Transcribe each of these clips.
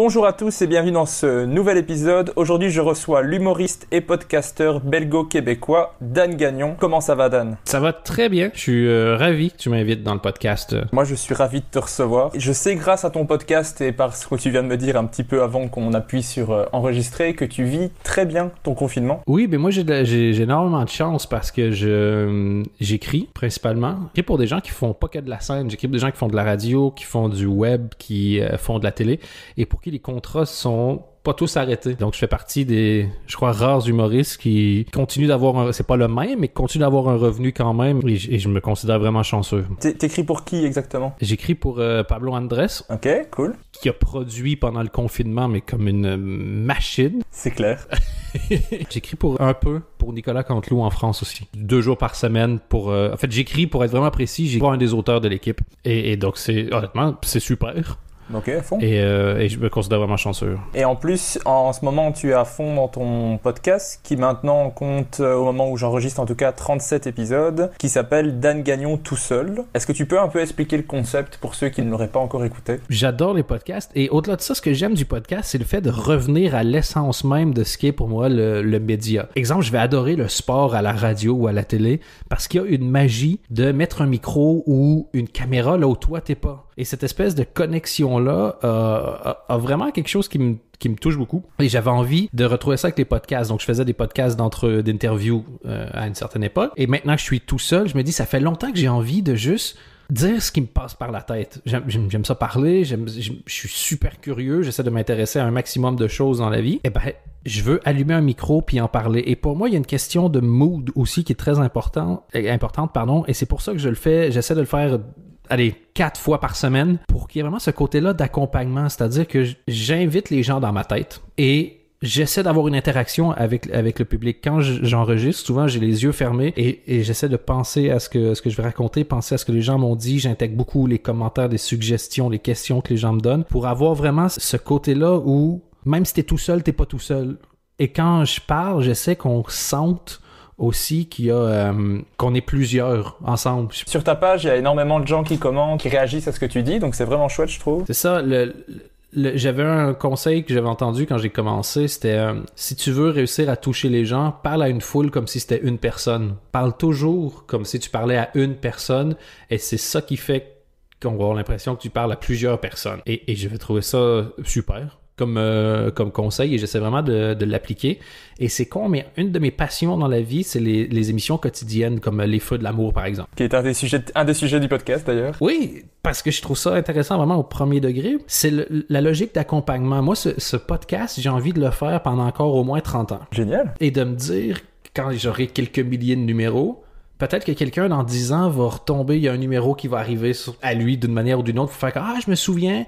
Bonjour à tous et bienvenue dans ce nouvel épisode. Aujourd'hui, je reçois l'humoriste et podcasteur belgo-québécois Dan Gagnon. Comment ça va, Dan? Ça va très bien. Je suis ravi que tu m'invites dans le podcast. Moi, je suis ravi de te recevoir. Je sais grâce à ton podcast et par ce que tu viens de me dire un petit peu avant qu'on appuie sur enregistrer que tu vis très bien ton confinement. Oui, mais moi, j'ai énormément de chance parce que j'écris principalement. J'écris pour des gens qui font pas que de la scène. J'écris pour des gens qui font de la radio, qui font du web, qui font de la télé et pour qui les contrats sont pas tous arrêtés. Donc, je fais partie des, je crois, rares humoristes qui continuent d'avoir c'est pas le même, mais qui continuent d'avoir un revenu quand même. Et je me considère vraiment chanceux. T'écris pour qui exactement? J'écris pour Pablo Andrés. Ok, cool. Qui a produit pendant le confinement, mais comme une machine. C'est clair. J'écris un peu pour Nicolas Canteloup en France aussi. 2 jours par semaine pour... en fait, j'écris pour être vraiment précis. J'ai pas un des auteurs de l'équipe. Et donc, honnêtement, c'est super. Ok, à fond. Et je me considère vraiment chanceux. Et en plus, en ce moment, tu es à fond dans ton podcast, qui maintenant compte, au moment où j'enregistre en tout cas, 37 épisodes, qui s'appelle Dan Gagnon tout seul. Est-ce que tu peux un peu expliquer le concept pour ceux qui ne l'auraient pas encore écouté? J'adore les podcasts. Et au-delà de ça, ce que j'aime du podcast, c'est le fait de revenir à l'essence même de ce qui est pour moi le média. Exemple, je vais adorer le sport à la radio ou à la télé parce qu'il y a une magie de mettre un micro ou une caméra là où toi t'es pas. Et cette espèce de connexion-là a vraiment quelque chose qui me touche beaucoup. Et j'avais envie de retrouver ça avec les podcasts. Donc, je faisais des podcasts d'interviews à une certaine époque. Et maintenant que je suis tout seul, je me dis, ça fait longtemps que j'ai envie de juste dire ce qui me passe par la tête. J'aime ça parler, je suis super curieux, j'essaie de m'intéresser à un maximum de choses dans la vie. Et ben, je veux allumer un micro puis en parler. Et pour moi, il y a une question de mood aussi qui est très importante, et c'est pour ça que je le fais. J'essaie de le faire 4 fois par semaine pour qu'il y ait vraiment ce côté-là d'accompagnement, c'est-à-dire que j'invite les gens dans ma tête et j'essaie d'avoir une interaction avec le public. Quand j'enregistre, souvent j'ai les yeux fermés et j'essaie de penser à ce que je vais raconter, penser à ce que les gens m'ont dit. J'intègre beaucoup les commentaires, les suggestions, les questions que les gens me donnent pour avoir vraiment ce côté-là où même si t'es tout seul, t'es pas tout seul. Et quand je parle, j'essaie qu'on sente aussi qu'il y a qu'on est plusieurs ensemble. Sur ta page, il y a énormément de gens qui commentent, qui réagissent à ce que tu dis, donc c'est vraiment chouette, je trouve. C'est ça, j'avais un conseil que j'avais entendu quand j'ai commencé, c'était si tu veux réussir à toucher les gens, parle à une foule comme si c'était une personne. Parle toujours comme si tu parlais à une personne et c'est ça qui fait qu'on va avoir l'impression que tu parles à plusieurs personnes. Et je vais trouver ça super comme conseil et j'essaie vraiment de l'appliquer. Et c'est con, mais une de mes passions dans la vie, c'est les émissions quotidiennes comme Les Feux de l'amour, par exemple. Qui est un des sujets du podcast, d'ailleurs. Oui, parce que je trouve ça intéressant vraiment au premier degré. C'est la logique d'accompagnement. Moi, ce podcast, j'ai envie de le faire pendant encore au moins 30 ans. Génial. Et de me dire, quand j'aurai quelques milliers de numéros, peut-être que quelqu'un dans 10 ans va retomber, il y a un numéro qui va arriver à lui d'une manière ou d'une autre pour faire que, je me souviens,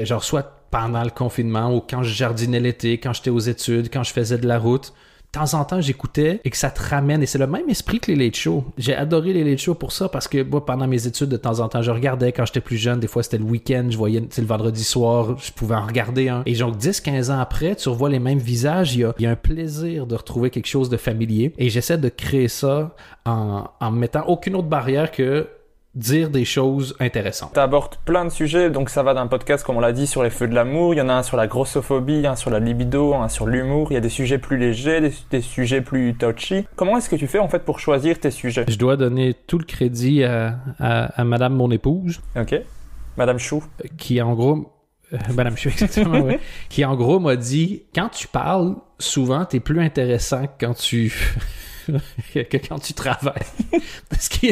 genre soit pendant le confinement ou quand je jardinais l'été, quand j'étais aux études, quand je faisais de la route. De temps en temps, j'écoutais et que ça te ramène. Et c'est le même esprit que les late shows. J'ai adoré les late shows pour ça parce que moi, pendant mes études, de temps en temps, je regardais quand j'étais plus jeune. Des fois, c'était le week-end. Je voyais, le vendredi soir, je pouvais en regarder un. Et genre 10-15 ans après, tu revois les mêmes visages. Il y a un plaisir de retrouver quelque chose de familier. Et j'essaie de créer ça en mettant aucune autre barrière que dire des choses intéressantes. Tu abordes plein de sujets, donc ça va d'un podcast, comme on l'a dit, sur les feux de l'amour, il y en a un sur la grossophobie, un sur la libido, un sur l'humour, il y a des sujets plus légers, des sujets plus touchy. Comment est-ce que tu fais en fait pour choisir tes sujets? Je dois donner tout le crédit à madame mon épouse. Ok. Madame Chou. Qui en gros... Madame Chou, exactement, oui. Qui en gros m'a dit, quand tu parles, souvent t'es plus intéressant que quand tu travailles. Ce qui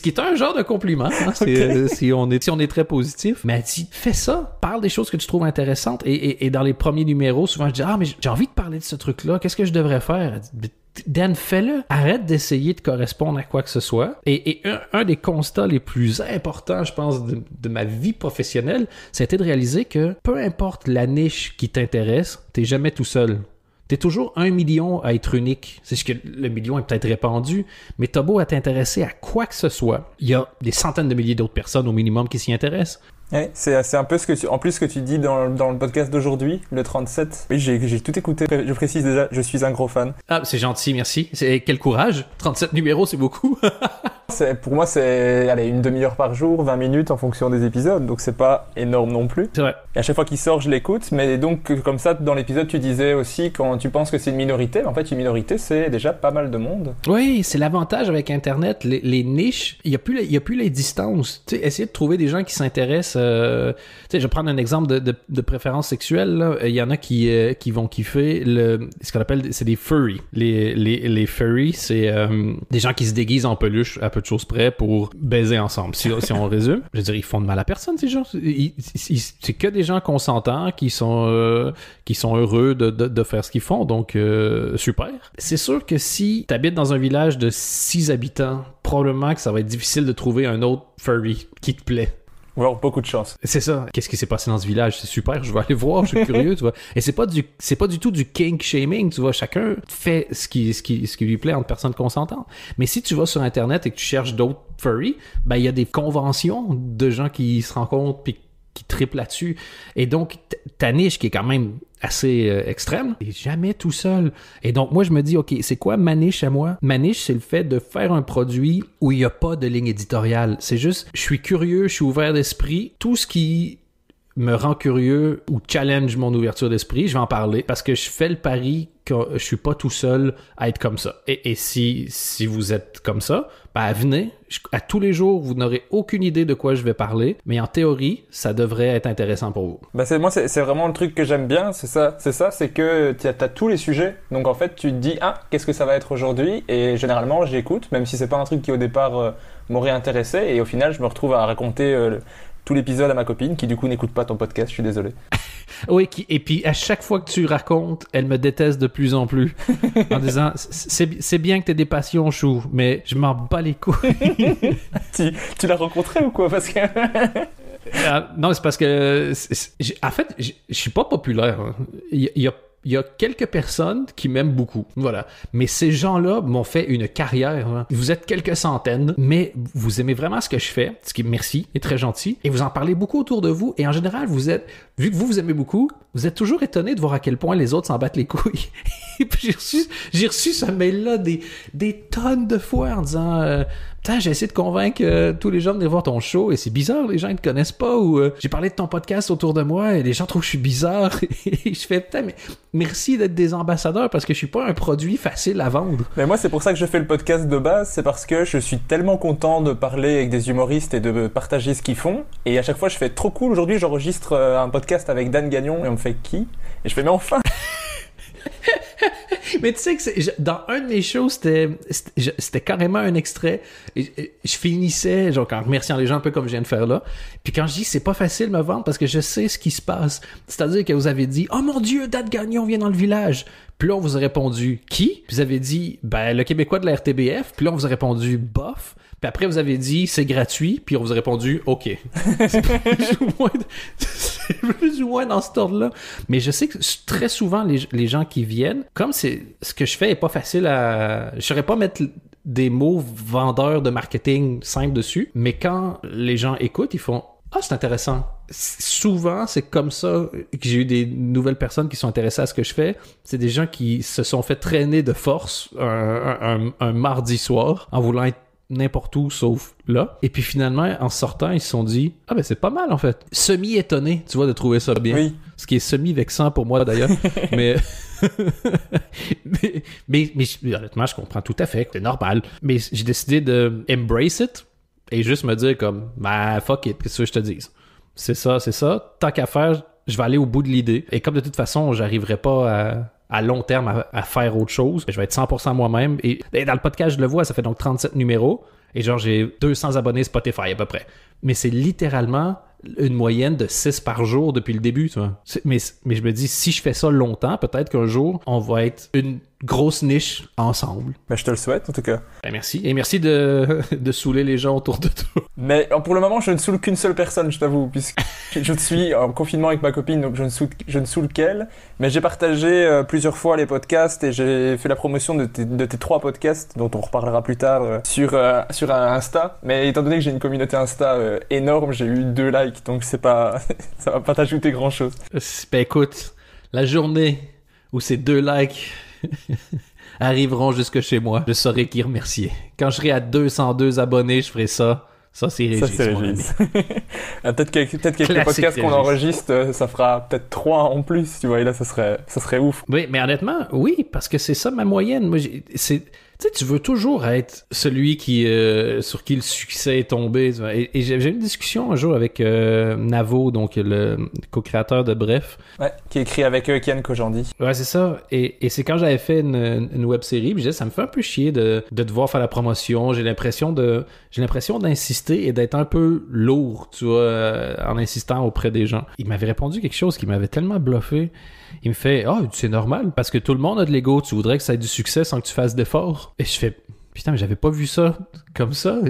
est un genre de compliment, hein, okay. si on est très positif. Mais elle dit, fais ça, parle des choses que tu trouves intéressantes. Et dans les premiers numéros, souvent je dis, mais j'ai envie de parler de ce truc-là, qu'est-ce que je devrais faire? Elle dit, Dan, fais-le. Arrête d'essayer de correspondre à quoi que ce soit. Et un des constats les plus importants, je pense, de ma vie professionnelle, c'était de réaliser que peu importe la niche qui t'intéresse, t'es jamais tout seul. T'es toujours 1 million à être unique. C'est juste que le million est peut-être répandu, mais t'as beau à t'intéresser à quoi que ce soit, il y a des centaines de milliers d'autres personnes au minimum qui s'y intéressent. Ouais, c'est un peu ce que tu dis dans le podcast d'aujourd'hui, le 37. Oui, j'ai tout écouté. Je précise déjà, je suis un gros fan. Ah, c'est gentil, merci. Quel courage. 37 numéros, c'est beaucoup. Pour moi, c'est allez, une demi-heure par jour, 20 minutes en fonction des épisodes, donc c'est pas énorme non plus. C'est vrai. Et à chaque fois qu'il sort, je l'écoute, mais donc comme ça, dans l'épisode, tu disais aussi quand tu penses que c'est une minorité, mais en fait, une minorité, c'est déjà pas mal de monde. Oui, c'est l'avantage avec Internet, les niches, il y a plus les distances. Tu sais, essayer de trouver des gens qui s'intéressent. Tu sais, je vais prendre un exemple de préférence sexuelle. Là. Il y en a qui vont kiffer ce qu'on appelle, c'est des furries. Les furries, c'est des gens qui se déguisent en peluche à peu de choses près pour baiser ensemble. Si on résume, je veux dire, ils font de mal à personne, ces gens. C'est que des gens consentants qui sont heureux de faire ce qu'ils font. Donc, super. C'est sûr que si tu habites dans un village de 6 habitants, probablement que ça va être difficile de trouver un autre furry qui te plaît. On va avoir beaucoup de chance. C'est ça. Qu'est-ce qui s'est passé dans ce village? C'est super, je vais aller voir, je suis curieux, tu vois. Et c'est pas du tout du kink shaming, tu vois. Chacun fait ce qui lui plaît entre personnes consentantes. Mais si tu vas sur Internet et que tu cherches d'autres furries, ben, il y a des conventions de gens qui se rencontrent puis qui triplent là-dessus. Et donc, ta niche qui est quand même assez extrême, t'es jamais tout seul. Et donc, moi, je me dis, OK, c'est quoi ma niche à moi? Ma niche, c'est le fait de faire un produit où il n'y a pas de ligne éditoriale. C'est juste, je suis curieux, je suis ouvert d'esprit. Tout ce qui me rend curieux ou challenge mon ouverture d'esprit, je vais en parler parce que je fais le pari que je suis pas tout seul à être comme ça. Et si vous êtes comme ça, ben venez. À tous les jours, vous n'aurez aucune idée de quoi je vais parler, mais en théorie, ça devrait être intéressant pour vous. Ben c'est vraiment le truc que j'aime bien, c'est que tu as tous les sujets. Donc en fait, tu te dis, qu'est-ce que ça va être aujourd'hui? Et généralement, j'écoute, même si c'est pas un truc qui au départ m'aurait intéressé. Et au final, je me retrouve à raconter tout l'épisode à ma copine, qui du coup n'écoute pas ton podcast, je suis désolé. Oui, et puis à chaque fois que tu racontes, elle me déteste de plus en plus, en disant, c'est bien que t'aies des passions, chou, mais je m'en bats les couilles. tu l'as rencontré ou quoi? Parce que... non, c'est parce que, en fait, je suis pas populaire. Hein. Il y a quelques personnes qui m'aiment beaucoup, voilà. Mais ces gens-là m'ont fait une carrière. Hein. Vous êtes quelques centaines, mais vous aimez vraiment ce que je fais, ce qui est merci, est très gentil, et vous en parlez beaucoup autour de vous, et en général, vu que vous aimez beaucoup, vous êtes toujours étonné de voir à quel point les autres s'en battent les couilles. Et puis j'ai reçu ce mail-là des tonnes de fois en disant... Putain, j'ai essayé de convaincre tous les gens de venir voir ton show et c'est bizarre, les gens ils te connaissent pas ou j'ai parlé de ton podcast autour de moi et les gens trouvent que je suis bizarre et je fais putain mais merci d'être des ambassadeurs parce que je suis pas un produit facile à vendre. Mais moi c'est pour ça que je fais le podcast de base, c'est parce que je suis tellement content de parler avec des humoristes et de partager ce qu'ils font et à chaque fois je fais trop cool, aujourd'hui j'enregistre un podcast avec Dan Gagnon et on me fait qui? Et je fais mais enfin. Mais tu sais que dans un de mes shows, c'était carrément un extrait. Et je finissais, genre, en remerciant les gens un peu comme je viens de faire là. Puis quand je dis c'est pas facile de me vendre parce que je sais ce qui se passe. C'est-à-dire que vous avez dit, oh mon Dieu, Dan Gagnon vient dans le village. Puis là, on vous a répondu, qui? Puis vous avez dit, ben, le Québécois de la RTBF. Puis là, on vous a répondu, bof. Puis après, vous avez dit, c'est gratuit. Puis on vous a répondu, OK. C'est plus ou moins dans cet ordre-là. Mais je sais que très souvent, les gens qui viennent, comme ce que je fais est pas facile à... Je saurais pas mettre des mots vendeurs de marketing simples dessus. Mais quand les gens écoutent, ils font, c'est intéressant. Souvent, c'est comme ça que j'ai eu des nouvelles personnes qui sont intéressées à ce que je fais. C'est des gens qui se sont fait traîner de force un mardi soir en voulant être n'importe où sauf là. Et puis finalement, en sortant, ils se sont dit « Ah ben c'est pas mal en fait. » Semi-étonné, tu vois, de trouver ça bien. Oui. Ce qui est semi-vexant pour moi d'ailleurs. mais... mais honnêtement, je comprends tout à fait. C'est normal. Mais j'ai décidé de embrace it et juste me dire comme « Ben fuck it, qu'est-ce que je te dise? » C'est ça. Tant qu'à faire, je vais aller au bout de l'idée. Et comme de toute façon, j'arriverai pas à long terme à faire autre chose, je vais être 100% moi-même. Et dans le podcast, je le vois, ça fait donc 37 numéros. Et genre, j'ai 200 abonnés Spotify à peu près. Mais c'est littéralement une moyenne de 6 par jour depuis le début, tu vois. Mais je me dis, si je fais ça longtemps, peut-être qu'un jour, on va être une grosse niche ensemble. Ben, je te le souhaite, en tout cas. Ben, merci. Et merci de saouler les gens autour de toi. Mais pour le moment, je ne saoule qu'une seule personne, je t'avoue, puisque je suis en confinement avec ma copine, donc je ne saoule qu'elle. Mais j'ai partagé plusieurs fois les podcasts et j'ai fait la promotion de tes 3 podcasts, dont on reparlera plus tard, sur Insta. Mais étant donné que j'ai une communauté Insta énorme, j'ai eu 2 likes, donc c'est pas, ça va pas t'ajouter grand-chose. Ben écoute, la journée où c'est 2 likes... arriveront jusque chez moi, je saurai qui remercier. Quand je serai à 202 abonnés, je ferai ça. Ça, c'est Régis. Ça, c'est Régis. Peut-être quelques podcasts qu'on enregistre, ça fera peut-être 3 en plus, tu vois, et là, ça serait ouf. Oui, mais honnêtement, oui, parce que c'est ça ma moyenne. Moi, tu sais, tu veux toujours être celui sur qui le succès est tombé. Et j'ai eu une discussion un jour avec Navo, donc le co-créateur de Bref. Ouais, qui écrit avec Ken Kojandi. Ouais, c'est ça. Et c'est quand j'avais fait une web-série, puis je disais, ça me fait un peu chier de devoir faire la promotion. J'ai l'impression d'insister et d'être un peu lourd, tu vois, en insistant auprès des gens. Il m'avait répondu quelque chose qui m'avait tellement bluffé. Il me fait « Ah, c'est normal, parce que tout le monde a de l'ego. Tu voudrais que ça ait du succès sans que tu fasses d'efforts. » Et je fais « Putain, mais j'avais pas vu ça comme ça.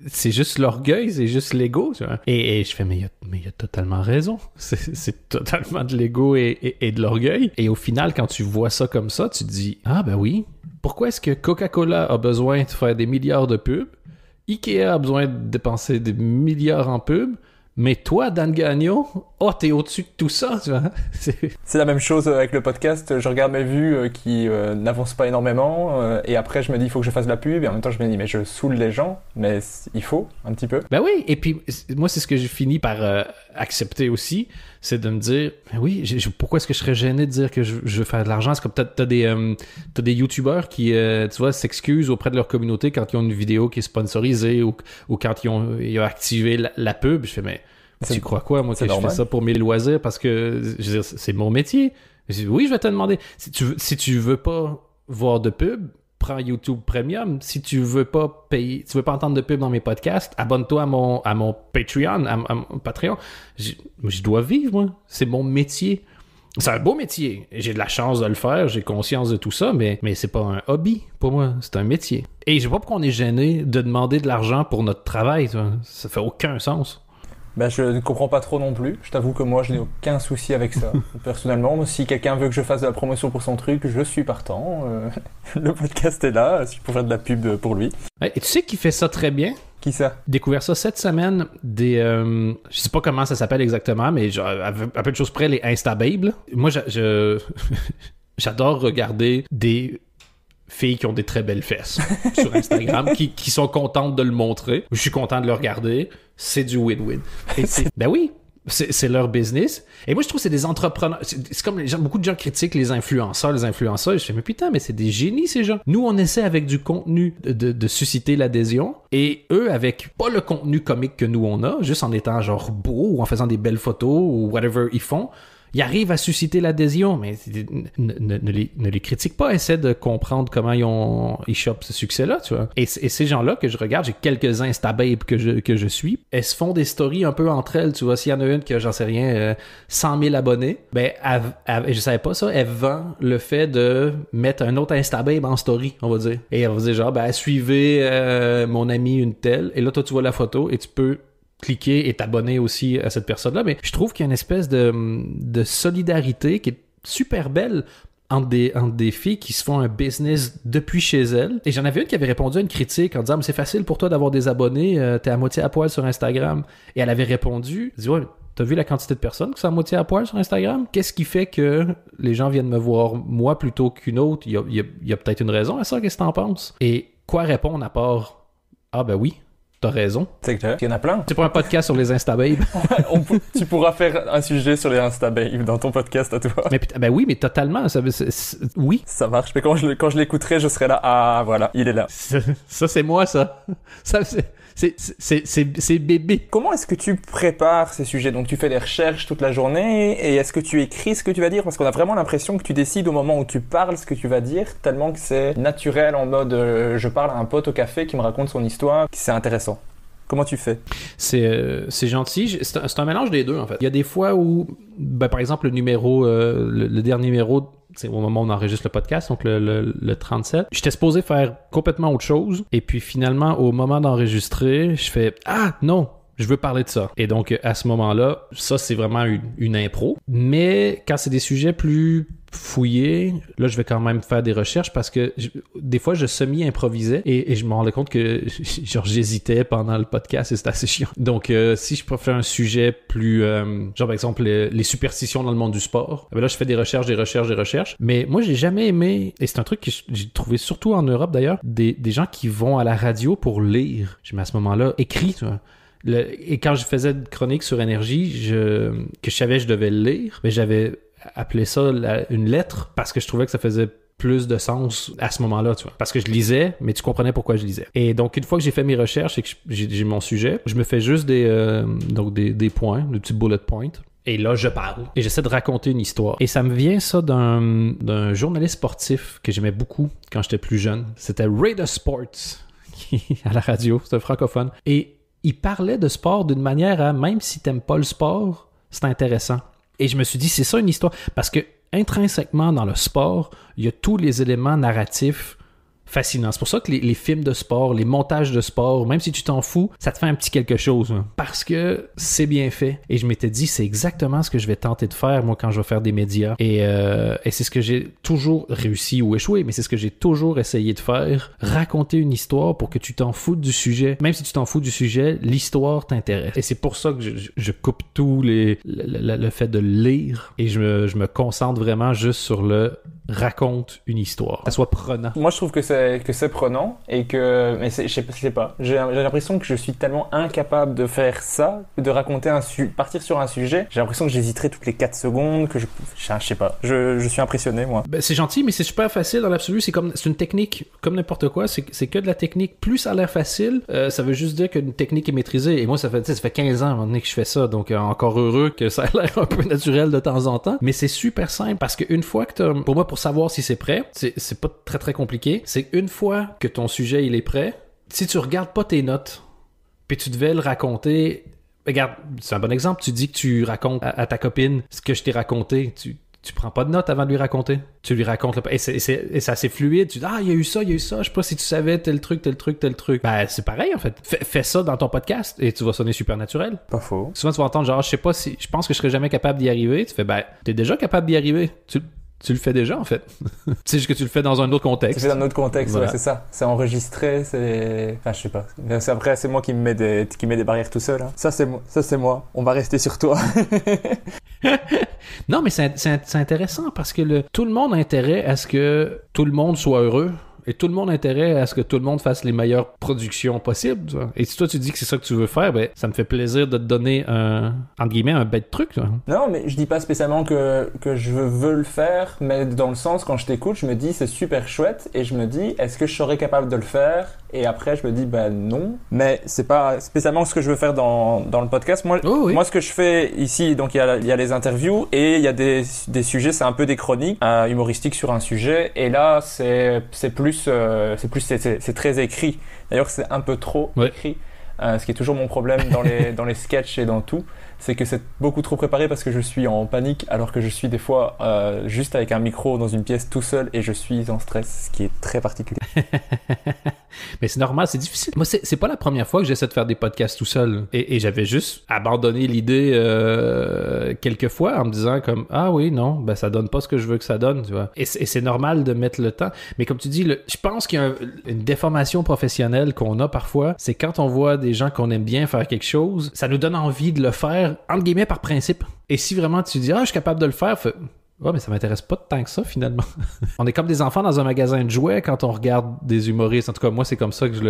C'est juste l'orgueil, c'est juste l'ego. » tu vois. Et je fais « Mais il a totalement raison. C'est totalement de l'ego et de l'orgueil. » Et au final, quand tu vois ça comme ça, tu te dis « Ah, ben oui. Pourquoi est-ce que Coca-Cola a besoin de faire des milliards de pubs? Ikea a besoin de dépenser des milliards en pubs? Mais toi, Dan Gagnon, t'es au-dessus de tout ça, tu vois. C'est la même chose avec le podcast. Je regarde mes vues qui n'avancent pas énormément et après je me dis il faut que je fasse de la pub et en même temps je me dis mais je saoule les gens, mais il faut un petit peu. Ben oui, et puis moi c'est ce que j'ai fini par accepter aussi, c'est de me dire oui, pourquoi est-ce que je serais gêné de dire que je veux faire de l'argent? C'est comme t'as des youtubeurs qui tu vois s'excusent auprès de leur communauté quand ils ont une vidéo qui est sponsorisée ou quand ils ont activé la pub. Je fais mais tu crois quoi, moi, que je fais ça pour mes loisirs parce que je veux dire, c'est mon métier. Oui, je vais te demander. Si tu veux pas voir de pub, prends YouTube Premium. Si tu veux pas payer, tu veux pas entendre de pub dans mes podcasts, abonne-toi à mon Patreon, à mon Patreon. Je dois vivre, moi. C'est mon métier. C'est un beau métier. J'ai de la chance de le faire, j'ai conscience de tout ça, mais c'est pas un hobby pour moi, c'est un métier. Et je sais pas pourquoi on est gêné de demander de l'argent pour notre travail. Ça fait aucun sens. Ben, je ne comprends pas trop non plus. Je t'avoue que moi, je n'ai aucun souci avec ça. Personnellement, si quelqu'un veut que je fasse de la promotion pour son truc, je suis partant. Le podcast est là, si je peux faire de la pub pour lui. Et tu sais qui fait ça très bien? Qui ça? Découvert ça cette semaine, je sais pas comment ça s'appelle exactement, mais genre, à peu de choses près, les Instababes. Moi, j'adore regarder des filles qui ont des très belles fesses sur Instagram, qui sont contentes de le montrer. Je suis content de le regarder. C'est du win-win. Ben oui, c'est leur business. Et moi, je trouve que c'est des entrepreneurs. C'est comme beaucoup de gens critiquent les influenceurs. Je fais, mais putain, mais c'est des génies, ces gens. Nous, on essaie avec du contenu de susciter l'adhésion. Et eux, avec pas le contenu comique que nous, on a, juste en étant genre beau ou en faisant des belles photos ou whatever ils font, ils arrivent à susciter l'adhésion, mais ne les critique pas, essaie de comprendre comment ils chopent ce succès-là, tu vois. Et ces gens-là que je regarde, j'ai quelques Instababes que je suis, elles se font des stories un peu entre elles, tu vois. S'il y en a une qui a, j'en sais rien, 100 000 abonnés, ben, je savais pas ça, elle vend le fait de mettre un autre Instababe en story, on va dire. Et elle va dire genre, ben, suivez mon ami une telle, et là, toi, tu vois la photo, et tu peux cliquer et t'abonner aussi à cette personne-là. Mais je trouve qu'il y a une espèce de solidarité qui est super belle entre des filles qui se font un business depuis chez elles. Et j'en avais une qui avait répondu à une critique en disant « Mais c'est facile pour toi d'avoir des abonnés, t'es à moitié à poil sur Instagram. » Et elle avait répondu, elle dit « Ouais, t'as vu la quantité de personnes qui sont à moitié à poil sur Instagram? Qu'est-ce qui fait que les gens viennent me voir moi plutôt qu'une autre? Il y a peut-être une raison à ça, qu'est-ce que t'en penses? » Et quoi répondre à part « Ah ben oui, t'as raison. » C'est clair. Il y en a plein. C'est pas un podcast sur les Instababes. Tu pourras faire un sujet sur les Instababes dans ton podcast à toi. Mais ben oui, mais totalement. Oui. Ça marche. Mais quand je l'écouterai, je serai là. Ah, voilà, il est là. Ça c'est moi, ça. C'est bébé. Comment est-ce que tu prépares ces sujets? Donc tu fais des recherches toute la journée et est-ce que tu écris ce que tu vas dire? Parce qu'on a vraiment l'impression que tu décides au moment où tu parles ce que tu vas dire, tellement que c'est naturel en mode je parle à un pote au café qui me raconte son histoire, c'est intéressant. Comment tu fais? C'est gentil. C'est un mélange des deux, en fait. Il y a des fois où, ben, par exemple, le dernier numéro, c'est au moment où on enregistre le podcast, donc le 37, j'étais supposé faire complètement autre chose. Et puis finalement, au moment d'enregistrer, je fais « Ah, non! Je veux parler de ça. » Et donc, à ce moment-là, ça, c'est vraiment une impro. Mais quand c'est des sujets plus fouiller, là je vais quand même faire des recherches parce que des fois je semi-improvisais et je me rendais compte que genre j'hésitais pendant le podcast et c'était assez chiant. Donc si je préfère un sujet plus genre par exemple les superstitions dans le monde du sport, là je fais des recherches. Mais moi j'ai jamais aimé, et c'est un truc que j'ai trouvé surtout en Europe d'ailleurs, des gens qui vont à la radio pour lire. J'ai mis à ce moment-là écrit, tu vois. Et quand je faisais une chronique sur énergie, que je savais que je devais le lire, mais j'avais appelé ça une lettre parce que je trouvais que ça faisait plus de sens à ce moment-là, tu vois. Parce que je lisais, mais tu comprenais pourquoi je lisais. Et donc, une fois que j'ai fait mes recherches et que j'ai mon sujet, je me fais juste des points, des petits bullet points. Et là, je parle. Et j'essaie de raconter une histoire. Et ça me vient, ça, d'un journaliste sportif que j'aimais beaucoup quand j'étais plus jeune. C'était Raider Sports, à la radio. C'est un francophone. Et il parlait de sport d'une manière à, même si t'aimes pas le sport, c'est intéressant. Et je me suis dit, c'est ça une histoire. Parce que intrinsèquement, dans le sport, il y a tous les éléments narratifs fascinants. C'est pour ça que les films de sport, les montages de sport, même si tu t'en fous, ça te fait un petit quelque chose. Hein, parce que c'est bien fait. Et je m'étais dit, c'est exactement ce que je vais tenter de faire, moi, quand je vais faire des médias. Et c'est ce que j'ai toujours réussi ou échoué, mais c'est ce que j'ai toujours essayé de faire. Raconter une histoire pour que tu t'en foutes du sujet. Même si tu t'en fous du sujet, l'histoire t'intéresse. Et c'est pour ça que je coupe tout le fait de lire et je me concentre vraiment juste sur le raconte une histoire, que ça soit prenant. Moi, je trouve que c'est prenant et que, mais je sais pas. J'ai l'impression que je suis tellement incapable de faire ça, de raconter partir sur un sujet. J'ai l'impression que j'hésiterai toutes les 4 secondes, que je sais pas. Je suis impressionné, moi. Ben, c'est gentil, mais c'est super facile dans l'absolu. C'est une technique, comme n'importe quoi. C'est que de la technique. Plus ça a l'air facile, ça veut juste dire qu'une technique est maîtrisée. Et moi, ça fait 15 ans à un moment donné que je fais ça. Donc, encore heureux que ça a l'air un peu naturel de temps en temps. Mais c'est super simple parce qu'une fois que pour moi, pour savoir si c'est prêt, c'est pas très très compliqué. C'est une fois que ton sujet il est prêt, si tu regardes pas tes notes, puis tu devais le raconter, regarde, c'est un bon exemple, tu dis que tu racontes à ta copine ce que je t'ai raconté, tu prends pas de notes avant de lui raconter. Tu lui racontes et c'est assez fluide. Tu dis, il y a eu ça. Je sais pas si tu savais tel truc. Ben, c'est pareil, en fait. Fais ça dans ton podcast et tu vas sonner super naturel. Pas faux. Souvent, tu vas entendre genre, je pense que je serais jamais capable d'y arriver. Tu fais, ben, t'es déjà capable d'y arriver. Tu le fais déjà, en fait. C'est juste que tu le fais dans un autre contexte. C'est dans un autre contexte, voilà. Ouais, c'est ça. C'est enregistré, c'est... Enfin, je sais pas. Après, c'est moi qui mets des barrières tout seul. Hein. Ça, c'est moi. On va rester sur toi. Non, mais c'est intéressant parce que tout le monde a intérêt à ce que tout le monde soit heureux. Et tout le monde a intérêt à ce que tout le monde fasse les meilleures productions possibles. Tu vois. Et si toi tu dis que c'est ça que tu veux faire, ben ça me fait plaisir de te donner entre guillemets un bête truc. Tu vois. Non, mais je dis pas spécialement que je veux le faire, mais dans le sens quand je t'écoute, je me dis c'est super chouette et je me dis est-ce que je serais capable de le faire? Et après je me dis non. Mais c'est pas spécialement ce que je veux faire dans le podcast. Moi, moi ce que je fais ici, donc il y a les interviews et il y a des sujets, c'est un peu des chroniques humoristiques sur un sujet. Et là c'est très écrit. D'ailleurs, c'est un peu trop écrit. Ce qui est toujours mon problème dans les sketchs et dans tout, c'est que c'est beaucoup trop préparé parce que je suis en panique alors que je suis des fois juste avec un micro dans une pièce tout seul et je suis en stress, ce qui est très particulier. Mais c'est normal, c'est difficile. Moi, c'est pas la première fois que j'essaie de faire des podcasts tout seul. Et j'avais juste abandonné l'idée quelques fois en me disant comme ah oui, non, ben ça donne pas ce que je veux que ça donne, tu vois. Et c'est normal de mettre le temps. Mais comme tu dis, je pense qu'il y a une déformation professionnelle qu'on a parfois, c'est quand on voit des gens qu'on aime bien faire quelque chose, ça nous donne envie de le faire, entre guillemets, par principe. Et si vraiment tu dis je suis capable de le faire, ouais, mais ça m'intéresse pas tant que ça, finalement. On est comme des enfants dans un magasin de jouets quand on regarde des humoristes. En tout cas, moi, c'est comme ça que je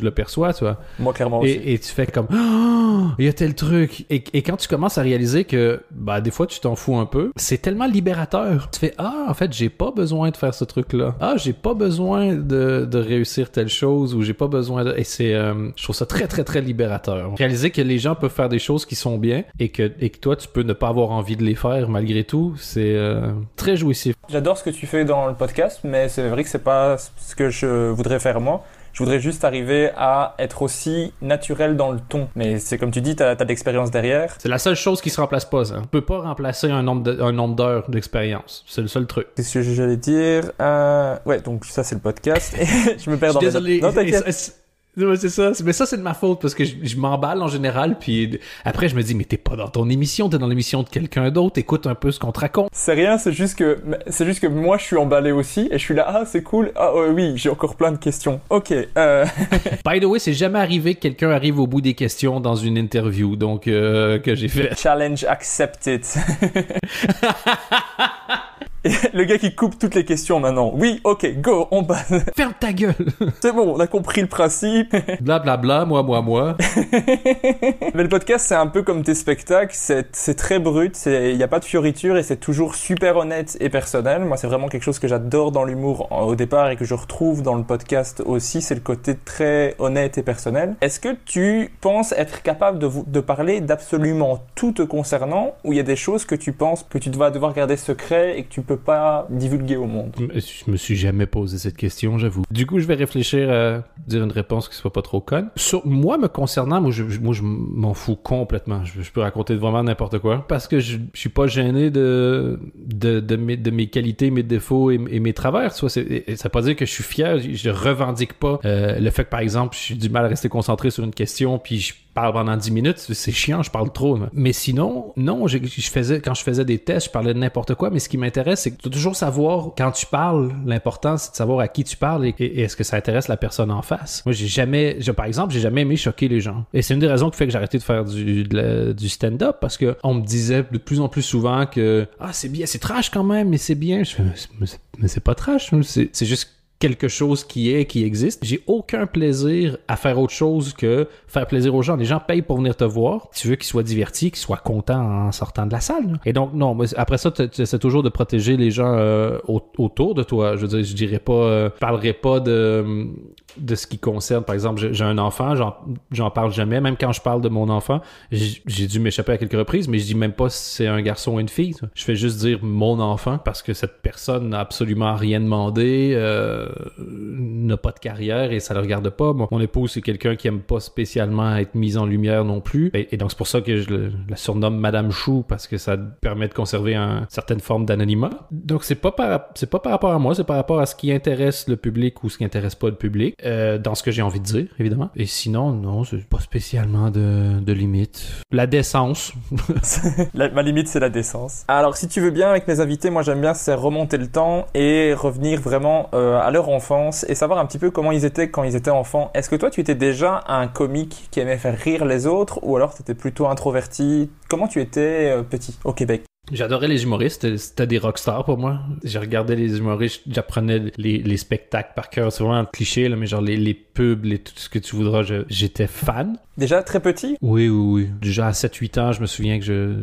le perçois, tu vois. Moi, clairement aussi. Et tu fais comme, il y a tel truc. Et quand tu commences à réaliser que, des fois, tu t'en fous un peu, c'est tellement libérateur. Tu fais, en fait, j'ai pas besoin de faire ce truc-là. J'ai pas besoin de réussir telle chose ou j'ai pas besoin de... Et je trouve ça très, très, très libérateur. Réaliser que les gens peuvent faire des choses qui sont bien et que toi, tu peux ne pas avoir envie de les faire malgré tout. C'est très jouissif. J'adore ce que tu fais dans le podcast, mais c'est vrai que c'est pas ce que je voudrais faire moi. Je voudrais juste arriver à être aussi naturel dans le ton. Mais c'est comme tu dis, t'as de l'expérience derrière. C'est la seule chose qui se remplace pas, ça. On peut pas remplacer un nombre d'heures d'expérience. C'est le seul truc. Qu'est-ce que j'allais dire? Ouais, donc ça c'est le podcast. Je me perds dans désolé. Non, t'inquiète. Ouais, c'est ça. Mais ça, c'est de ma faute parce que je m'emballe en général. Puis après, je me dis, mais t'es pas dans ton émission, t'es dans l'émission de quelqu'un d'autre. Écoute un peu ce qu'on te raconte. C'est rien, c'est juste que moi, je suis emballé aussi. Et je suis là, ah, c'est cool. Ah, oui, j'ai encore plein de questions. Ok. By the way, c'est jamais arrivé que quelqu'un arrive au bout des questions dans une interview. Donc, que j'ai fait. Challenge accepted. Le gars qui coupe toutes les questions maintenant. Oui, ok, go, on passe. Ferme ta gueule. C'est bon, on a compris le principe. Blablabla, moi. Mais le podcast, c'est un peu comme tes spectacles. C'est très brut, il n'y a pas de fioriture et c'est toujours super honnête et personnel. Moi, c'est vraiment quelque chose que j'adore dans l'humour au départ et que je retrouve dans le podcast aussi. C'est le côté très honnête et personnel. Est-ce que tu penses être capable de parler d'absolument tout te concernant ou il y a des choses que tu penses que tu vas devoir garder secret et que tu peux pas divulguer au monde? Je me suis jamais posé cette question, j'avoue. Du coup, je vais réfléchir à dire une réponse qui soit pas trop conne. Sur moi, me concernant, moi, je m'en fous complètement. Je peux raconter vraiment n'importe quoi parce que je suis pas gêné de mes qualités, mes défauts et mes travers. Ça veut pas dire que je suis fier. Je revendique pas le fait que, par exemple, j'ai du mal à rester concentré sur une question puis je parle pendant 10 minutes, c'est chiant, je parle trop. Mais sinon, non, quand je faisais des tests, je parlais de n'importe quoi, mais ce qui m'intéresse, c'est que tu dois toujours savoir, quand tu parles, l'important, c'est de savoir à qui tu parles et est-ce que ça intéresse la personne en face. Moi, par exemple, j'ai jamais aimé choquer les gens. Et c'est une des raisons qui fait que j'ai arrêté de faire du stand-up, parce que on me disait de plus en plus souvent que « Ah, c'est bien, c'est trash quand même, mais c'est bien. » Je fais « Mais c'est pas trash, c'est juste quelque chose qui existe. J'ai aucun plaisir à faire autre chose que faire plaisir aux gens. Les gens payent pour venir te voir. Tu veux qu'ils soient divertis, qu'ils soient contents en sortant de la salle. Là. Et donc, non, après ça, tu essaies toujours de protéger les gens autour de toi. Je veux dire, je dirais pas, je parlerai pas de ce qui concerne, par exemple, j'ai un enfant, j'en parle jamais. Même quand je parle de mon enfant, j'ai dû m'échapper à quelques reprises, mais je dis même pas si c'est un garçon ou une fille. Je fais juste dire mon enfant parce que cette personne n'a absolument rien demandé, n'a pas de carrière et ça le regarde pas. Mon épouse, c'est quelqu'un qui aime pas spécialement être mise en lumière non plus. Et donc, c'est pour ça que je la surnomme Madame Chou, parce que ça permet de conserver une certaine forme d'anonymat. Donc, c'est pas par rapport à moi, c'est par rapport à ce qui intéresse le public ou ce qui intéresse pas le public. Dans ce que j'ai envie de dire, évidemment. Et sinon, non, c'est pas spécialement de limite. La décence. Ma limite, c'est la décence. Alors, si tu veux bien, avec mes invités, moi, j'aime bien, c'est remonter le temps et revenir vraiment à leur enfance et savoir un petit peu comment ils étaient quand ils étaient enfants. Est-ce que toi, tu étais déjà un comique qui aimait faire rire les autres ou alors tu étais plutôt introverti? Comment tu étais petit au Québec? J'adorais les humoristes, c'était des rockstars pour moi. J'ai regardé les humoristes, j'apprenais les spectacles par cœur. C'est vraiment un cliché, là, mais genre les pubs, tout ce que tu voudras, j'étais fan. Déjà très petit? Oui. Déjà à 7-8 ans, je me souviens que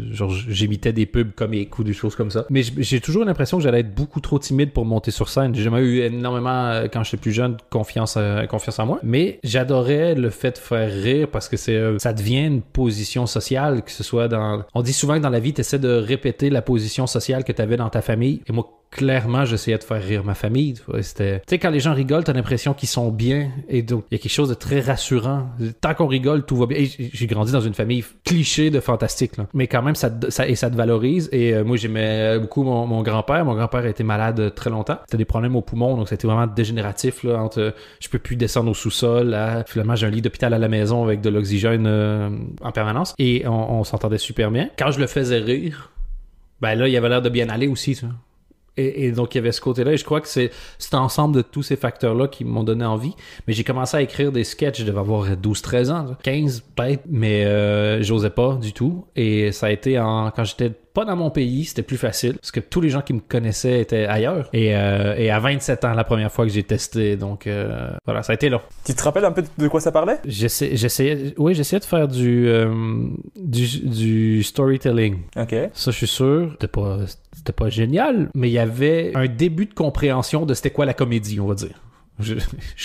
j'imitais des pubs comiques ou des choses comme ça. Mais j'ai toujours l'impression que j'allais être beaucoup trop timide pour monter sur scène. J'ai jamais eu énormément, quand j'étais plus jeune, confiance en moi. Mais j'adorais le fait de faire rire parce que ça devient une position sociale, que ce soit on dit souvent que dans la vie, tu essaies de répéter la position sociale que tu avais dans ta famille. Et moi, clairement, j'essayais de faire rire ma famille. Tu sais, quand les gens rigolent, t'as l'impression qu'ils sont bien. Et donc, il y a quelque chose de très rassurant. Tant qu'on rigole, tout va bien. Et j'ai grandi dans une famille cliché de fantastique, là. Mais quand même, ça te valorise. Et moi, j'aimais beaucoup mon grand-père. Mon grand-père a été malade très longtemps. C'était des problèmes aux poumons, donc c'était vraiment dégénératif, là, entre je peux plus descendre au sous-sol. Finalement, j'ai un lit d'hôpital à la maison avec de l'oxygène en permanence. Et on s'entendait super bien. Quand je le faisais rire, ben là, il avait l'air de bien aller aussi, ça. Et donc, il y avait ce côté-là. Et je crois que c'est ensemble de tous ces facteurs-là qui m'ont donné envie. Mais j'ai commencé à écrire des sketchs. Je devais avoir 12-13 ans, 15 peut-être. Mais j'osais pas du tout. Et ça a été quand j'étais pas dans mon pays, c'était plus facile. Parce que tous les gens qui me connaissaient étaient ailleurs. Et à 27 ans, la première fois que j'ai testé. Donc, voilà, ça a été long. Tu te rappelles un peu de quoi ça parlait? J'essayais de faire du storytelling. OK. Ça, je suis sûr. C'était pas génial, mais il y avait un début de compréhension de c'était quoi la comédie, on va dire.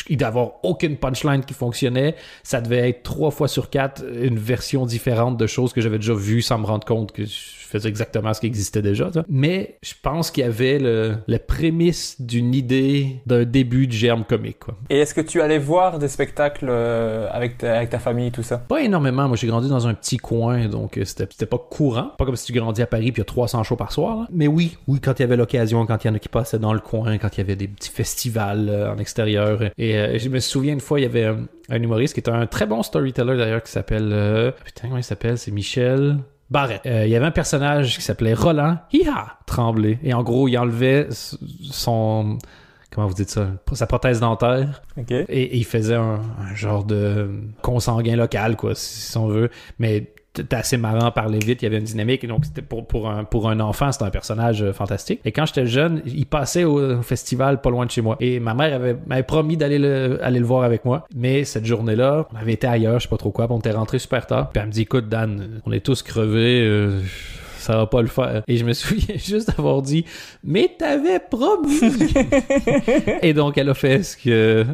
Il devait y avoir aucune punchline qui fonctionnait. Ça devait être 3 fois sur 4 une version différente de choses que j'avais déjà vues sans me rendre compte que je faisais exactement ce qui existait déjà. Ça. Mais je pense qu'il y avait le prémisse d'une idée d'un début de germe comique. Quoi. Et est-ce que tu allais voir des spectacles avec ta famille et tout ça? Pas énormément. Moi, j'ai grandi dans un petit coin, donc c'était pas courant. Pas comme si tu grandis à Paris puis il y a 300 shows par soir. Là. Mais oui, quand il y avait l'occasion, quand il y en a qui passaient dans le coin, quand il y avait des petits festivals en extérieur, l'extérieur. Et je me souviens une fois, il y avait un humoriste qui était un très bon storyteller d'ailleurs qui s'appelle... putain, comment il s'appelle? C'est Michel... Barrett. Il y avait un personnage qui s'appelait Roland Tremblay. Et en gros, il enlevait son... Comment vous dites ça? Sa prothèse dentaire. Okay. Et il faisait un genre de consanguin local, quoi, si on veut. Mais c'était assez marrant, parlait vite, il y avait une dynamique. Et donc, c'était pour un enfant, c'était un personnage fantastique. Et quand j'étais jeune, il passait au festival pas loin de chez moi. Et ma mère m'avait promis d'aller le voir avec moi. Mais cette journée-là, on avait été ailleurs, je sais pas trop quoi. Puis on était rentré super tard. Puis elle me dit, écoute, Dan, on est tous crevés. Ça va pas le faire. Et je me souviens juste d'avoir dit « Mais t'avais promis! » Et donc, elle a fait ce que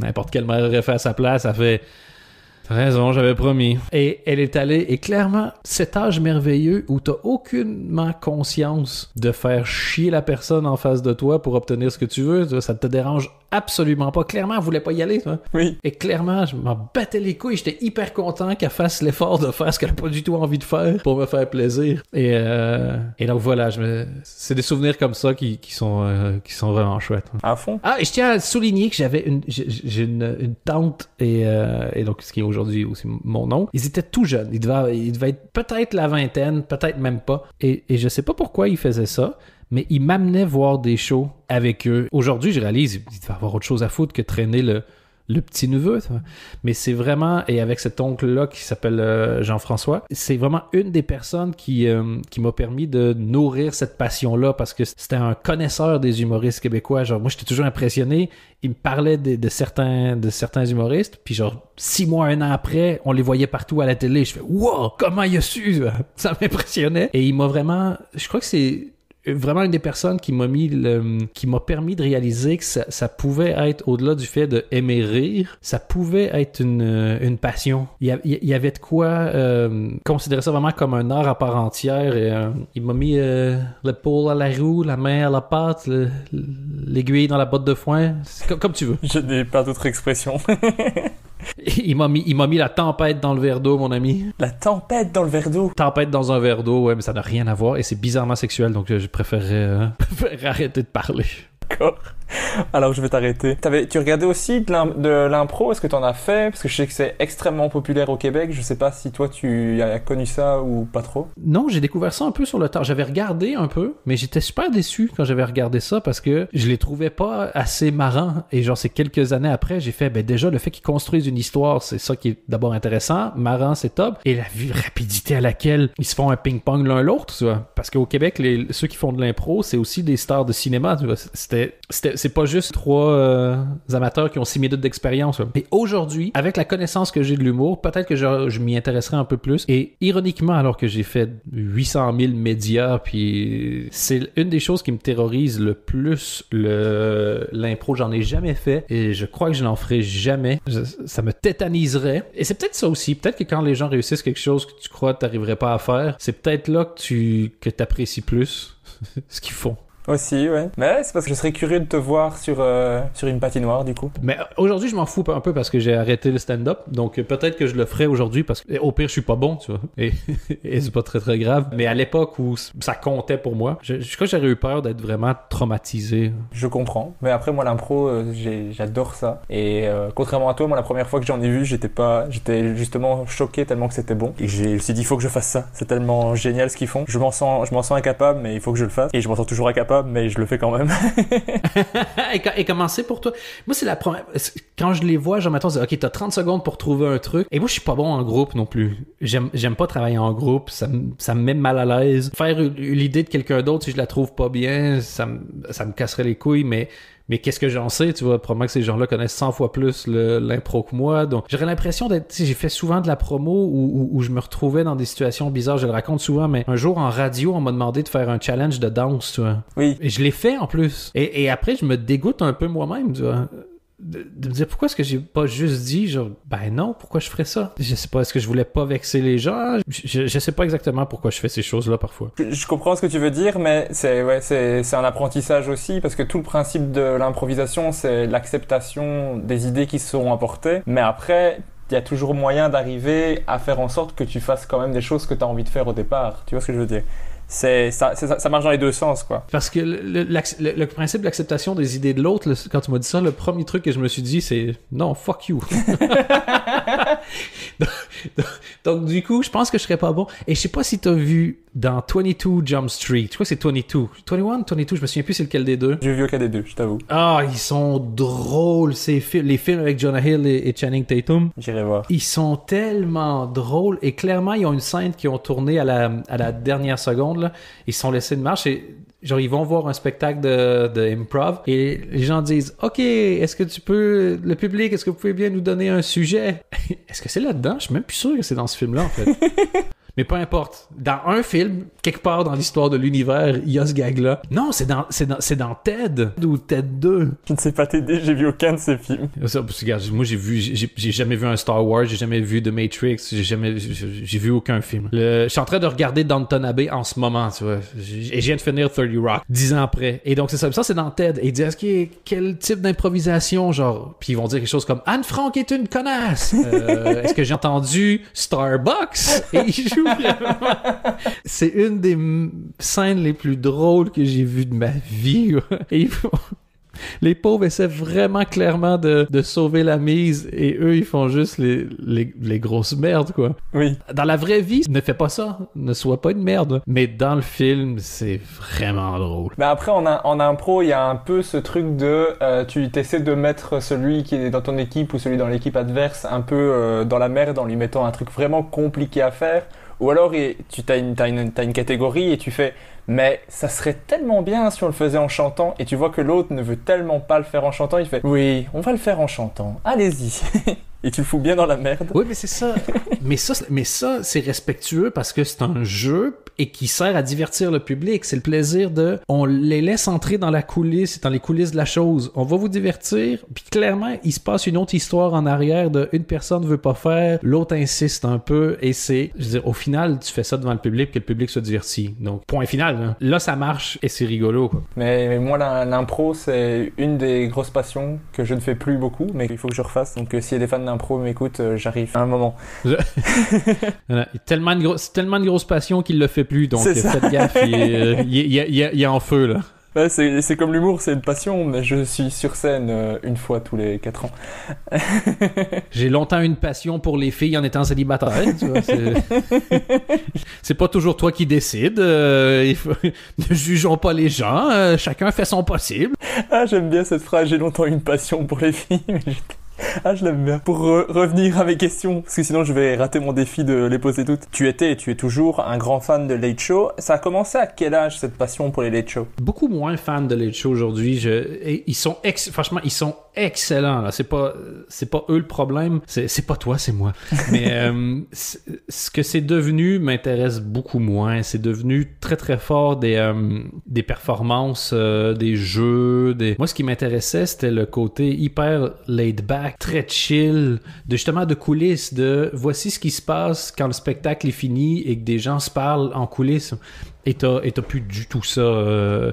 n'importe quelle mère aurait fait à sa place. Elle a fait « T'as raison, j'avais promis. » Et elle est allée, et clairement, cet âge merveilleux où t'as aucunement conscience de faire chier la personne en face de toi pour obtenir ce que tu veux, ça te dérange absolument pas. Clairement, elle voulait pas y aller, toi. Oui. Et clairement, je m'en battais les couilles. J'étais hyper content qu'elle fasse l'effort de faire ce qu'elle a pas du tout envie de faire pour me faire plaisir. Et donc voilà, c'est des souvenirs comme ça qui sont vraiment chouettes. À fond. Ah, et je tiens à souligner que j'ai une tante et donc ce qui est aujourd'hui aussi mon oncle. Ils étaient tout jeunes. Ils devaient être peut-être la vingtaine, peut-être même pas. Et je sais pas pourquoi ils faisaient ça, mais ils m'amenaient voir des shows avec eux. Aujourd'hui, je réalise qu'il devait avoir autre chose à foutre que traîner le petit neveu. Mais c'est vraiment, et avec cet oncle-là qui s'appelle Jean-François, c'est vraiment une des personnes qui m'a permis de nourrir cette passion-là parce que c'était un connaisseur des humoristes québécois. Genre, moi, j'étais toujours impressionné. Il me parlait de certains humoristes, puis genre 6 mois, 1 an après, on les voyait partout à la télé. Je fais « Wow! Comment il a su? » Ça m'impressionnait. Et il m'a vraiment... Je crois que c'est vraiment une des personnes qui m'a permis de réaliser que ça pouvait être, au-delà du fait de aimer rire, ça pouvait être une passion. Il y avait de quoi considérer ça vraiment comme un art à part entière. Et, il m'a mis l'épaule à la roue, la main à la pâte, l'aiguille dans la botte de foin. Comme tu veux. Je n'ai pas d'autre expression. Il m'a mis la tempête dans le verre d'eau, mon ami. La tempête dans le verre d'eau? Tempête dans un verre d'eau, ouais, mais ça n'a rien à voir. Et c'est bizarrement sexuel, donc je préférerais arrêter de parler. D'accord. Alors je vais t'arrêter. Tu regardais aussi de l'impro? Est-ce que t'en as fait? Parce que je sais que c'est extrêmement populaire au Québec. Je sais pas si toi tu as connu ça ou pas trop. Non, j'ai découvert ça un peu sur le tard. J'avais regardé un peu, mais j'étais super déçu quand j'avais regardé ça parce que je les trouvais pas assez marrants. Et genre, c'est quelques années après, j'ai fait, déjà, le fait qu'ils construisent une histoire, c'est ça qui est d'abord intéressant. Marrant, c'est top. Et la rapidité à laquelle ils se font un ping-pong l'un l'autre, tu vois. Parce qu'au Québec, ceux qui font de l'impro, c'est aussi des stars de cinéma, tu vois. C'est pas juste 3 amateurs qui ont 6 minutes d'expérience. Et aujourd'hui, avec la connaissance que j'ai de l'humour, peut-être que je m'y intéresserai un peu plus. Et ironiquement, alors que j'ai fait 800 000 médias, puis c'est une des choses qui me terrorise le plus, l'impro. J'en ai jamais fait et je crois que je n'en ferai jamais. Ça me tétaniserait. Et c'est peut-être ça aussi. Peut-être que quand les gens réussissent quelque chose que tu crois que tu n'arriverais pas à faire, c'est peut-être là que tu apprécies plus ce qu'ils font. Aussi, ouais. Mais c'est parce que je serais curieux de te voir sur une patinoire, du coup. Mais aujourd'hui, je m'en fous un peu parce que j'ai arrêté le stand-up. Donc, peut-être que je le ferai aujourd'hui parce que, au pire, je suis pas bon, tu vois. Et c'est pas très, très grave. Mais à l'époque où ça comptait pour moi, je crois que j'aurais eu peur d'être vraiment traumatisé. Je comprends. Mais après, moi, l'impro, j'adore ça. Et contrairement à toi, moi, la première fois que j'en ai vu, j'étais justement choqué tellement que c'était bon. Et je me suis dit, il faut que je fasse ça. C'est tellement génial ce qu'ils font. Je m'en sens incapable, mais il faut que je le fasse. Et je m'en sens toujours incapable, mais je le fais quand même. Et comment c'est pour toi? Moi, c'est la première... Quand je les vois, genre, mettons, c'est OK, t'as 30 secondes pour trouver un truc. Et moi, je suis pas bon en groupe non plus. J'aime pas travailler en groupe. Ça me met mal à l'aise. Faire l'idée de quelqu'un d'autre, si je la trouve pas bien, ça me casserait les couilles, mais qu'est-ce que j'en sais, tu vois? Probablement que ces gens-là connaissent 100 fois plus l'impro que moi. Donc, j'aurais l'impression d'être... Tu sais, j'ai fait souvent de la promo où je me retrouvais dans des situations bizarres. Je le raconte souvent, mais un jour, en radio, on m'a demandé de faire un challenge de danse, tu vois. Oui. Et je l'ai fait, en plus. Et après, je me dégoûte un peu moi-même, tu vois. De me dire pourquoi est-ce que j'ai pas juste dit genre non, pourquoi je ferais ça? Je sais pas, est-ce que je voulais pas vexer les gens? Je sais pas exactement pourquoi je fais ces choses-là parfois. Je comprends ce que tu veux dire, mais c'est un apprentissage aussi parce que tout le principe de l'improvisation, c'est l'acceptation des idées qui sont apportées, mais après il y a toujours moyen d'arriver à faire en sorte que tu fasses quand même des choses que tu as envie de faire au départ. Tu vois ce que je veux dire? ça marche dans les deux sens, quoi. Parce que le principe de l'acceptation des idées de l'autre, quand tu m'as dit ça, le premier truc que je me suis dit, c'est non, fuck you. donc, du coup, je pense que je serais pas bon. Et je sais pas si t'as vu dans 22 Jump Street, je crois que c'est 22, je me souviens plus c'est lequel des deux. J'ai vu aucun des deux, je t'avoue. Ah, ils sont drôles, les films avec Jonah Hill et Channing Tatum. J'irai voir. Ils sont tellement drôles et clairement, ils ont une scène qui ont tourné à la dernière seconde, là. Ils se sont laissés de marche et genre, ils vont voir un spectacle de improv et les gens disent « Ok, est-ce que le public, est-ce que vous pouvez bien nous donner un sujet? » Est-ce que c'est là-dedans? Je suis même plus sûr que c'est dans ce film-là, en fait. Mais peu importe. Dans un film, quelque part dans l'histoire de l'univers, il y a ce gag-là. Non, c'est dans Ted ou Ted 2. Je ne sais pas t'aider, j'ai vu aucun de ces films. Ça, parce que, regarde, moi, j'ai jamais vu un Star Wars, j'ai jamais vu The Matrix, j'ai vu aucun film. Je suis en train de regarder Downton Abbey en ce moment, tu vois. Et je viens de finir 30 Rock, 10 ans après. Et donc, c'est ça. Ça, c'est dans Ted. Et ils disent, quel type d'improvisation, genre. Puis ils vont dire quelque chose comme Anne Frank est une connasse. Est-ce que j'ai entendu Starbucks? Et ils jouent. C'est une des scènes les plus drôles que j'ai vues de ma vie. Et les pauvres essaient vraiment clairement de sauver la mise et eux ils font juste les grosses merdes, quoi. Oui. Dans la vraie vie, ne fais pas ça, ne sois pas une merde. Mais dans le film, c'est vraiment drôle. Mais après en impro, il y a un peu ce truc de tu essaies de mettre celui qui est dans ton équipe ou celui dans l'équipe adverse un peu dans la merde en lui mettant un truc vraiment compliqué à faire. Ou alors t'as une catégorie et tu fais mais ça serait tellement bien si on le faisait en chantant et tu vois que l'autre ne veut tellement pas le faire en chantant, il fait oui, on va le faire en chantant, allez-y. Et tu le fous bien dans la merde. Oui, mais c'est ça. mais ça, c'est respectueux parce que c'est un jeu et qui sert à divertir le public. C'est le plaisir on les laisse entrer dans les coulisses de la chose. On va vous divertir. Puis clairement, il se passe une autre histoire en arrière de une personne veut pas faire, l'autre insiste un peu et je veux dire, au final, tu fais ça devant le public que le public se divertit. Donc, point final. Hein. Là, ça marche et c'est rigolo, quoi. Mais moi, l'impro, c'est une des grosses passions que je ne fais plus beaucoup, mais il faut que je refasse. Donc, s'il y a des fans d'impro, m'écoute, j'arrive à un moment. C'est tellement de grosse passion qu'il le fait plus, donc faites gaffe, il est en feu, là. Ouais, c'est comme l'humour, c'est une passion, mais je suis sur scène une fois tous les 4 ans. J'ai longtemps eu une passion pour les filles en étant célibataire, tu vois, c'est pas toujours toi qui décides, ne jugeons pas les gens, chacun fait son possible. Ah, j'aime bien cette phrase, j'ai longtemps eu une passion pour les filles, mais ah, je l'aime bien. Pour revenir à mes questions, parce que sinon je vais rater mon défi de les poser toutes. Tu es toujours un grand fan de Late Show. Ça a commencé à quel âge cette passion pour les Late Show? Beaucoup moins fan de Late Show aujourd'hui. Franchement, ils sont excellents. Là. C'est pas eux le problème. C'est pas toi, c'est moi. Mais ce que c'est devenu m'intéresse beaucoup moins. C'est devenu très très fort des performances, des jeux. Moi, ce qui m'intéressait, c'était le côté hyper laid back, très chill, de coulisses, de voici ce qui se passe quand le spectacle est fini et que des gens se parlent en coulisses. Et t'as plus du tout ça.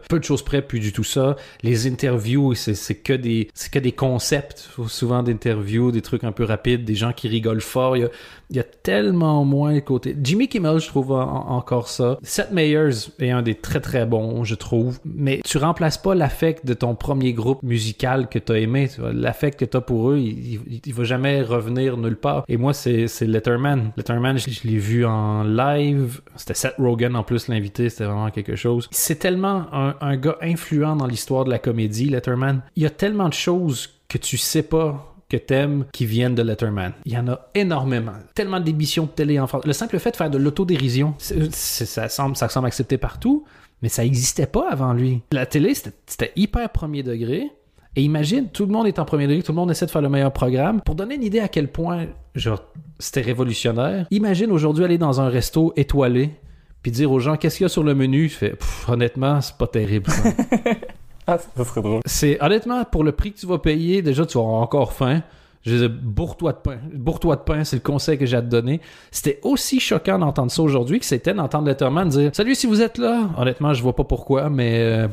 Peu de choses près, plus du tout ça. Les interviews, c'est que des concepts, souvent d'interviews, des trucs un peu rapides, des gens qui rigolent fort. Il y a tellement moins le côté. Jimmy Kimmel, je trouve encore ça. Seth Meyers est un des très très bons, je trouve. Mais tu remplaces pas l'affect de ton premier groupe musical que t'as aimé. Tu vois. L'affect que t'as pour eux, il va jamais revenir nulle part. Et moi, c'est Letterman. Letterman, je l'ai vu en live. C'était Seth Rogen en plus l'invité. C'était vraiment quelque chose. C'est tellement un gars influent dans l'histoire de la comédie, Letterman. Il y a tellement de choses que tu sais pas que t'aimes qui viennent de Letterman. Il y en a énormément. Tellement d'émissions de télé en France. Le simple fait de faire de l'autodérision, ça semble accepté partout, mais ça n'existait pas avant lui. La télé, c'était hyper premier degré. Et imagine, tout le monde est en premier degré, tout le monde essaie de faire le meilleur programme. Pour donner une idée à quel point, genre, c'était révolutionnaire, imagine aujourd'hui aller dans un resto étoilé puis dire aux gens qu'est-ce qu'il y a sur le menu. Je fais honnêtement, c'est pas terrible. Ah, ça serait drôle. C'est honnêtement pour le prix que tu vas payer, déjà tu vas avoir encore faim. Je disais, bourre-toi de pain, c'est le conseil que j'ai à te donner. C'était aussi choquant d'entendre ça aujourd'hui que c'était d'entendre Letterman dire « Salut, si vous êtes là! » Honnêtement, je vois pas pourquoi, mais...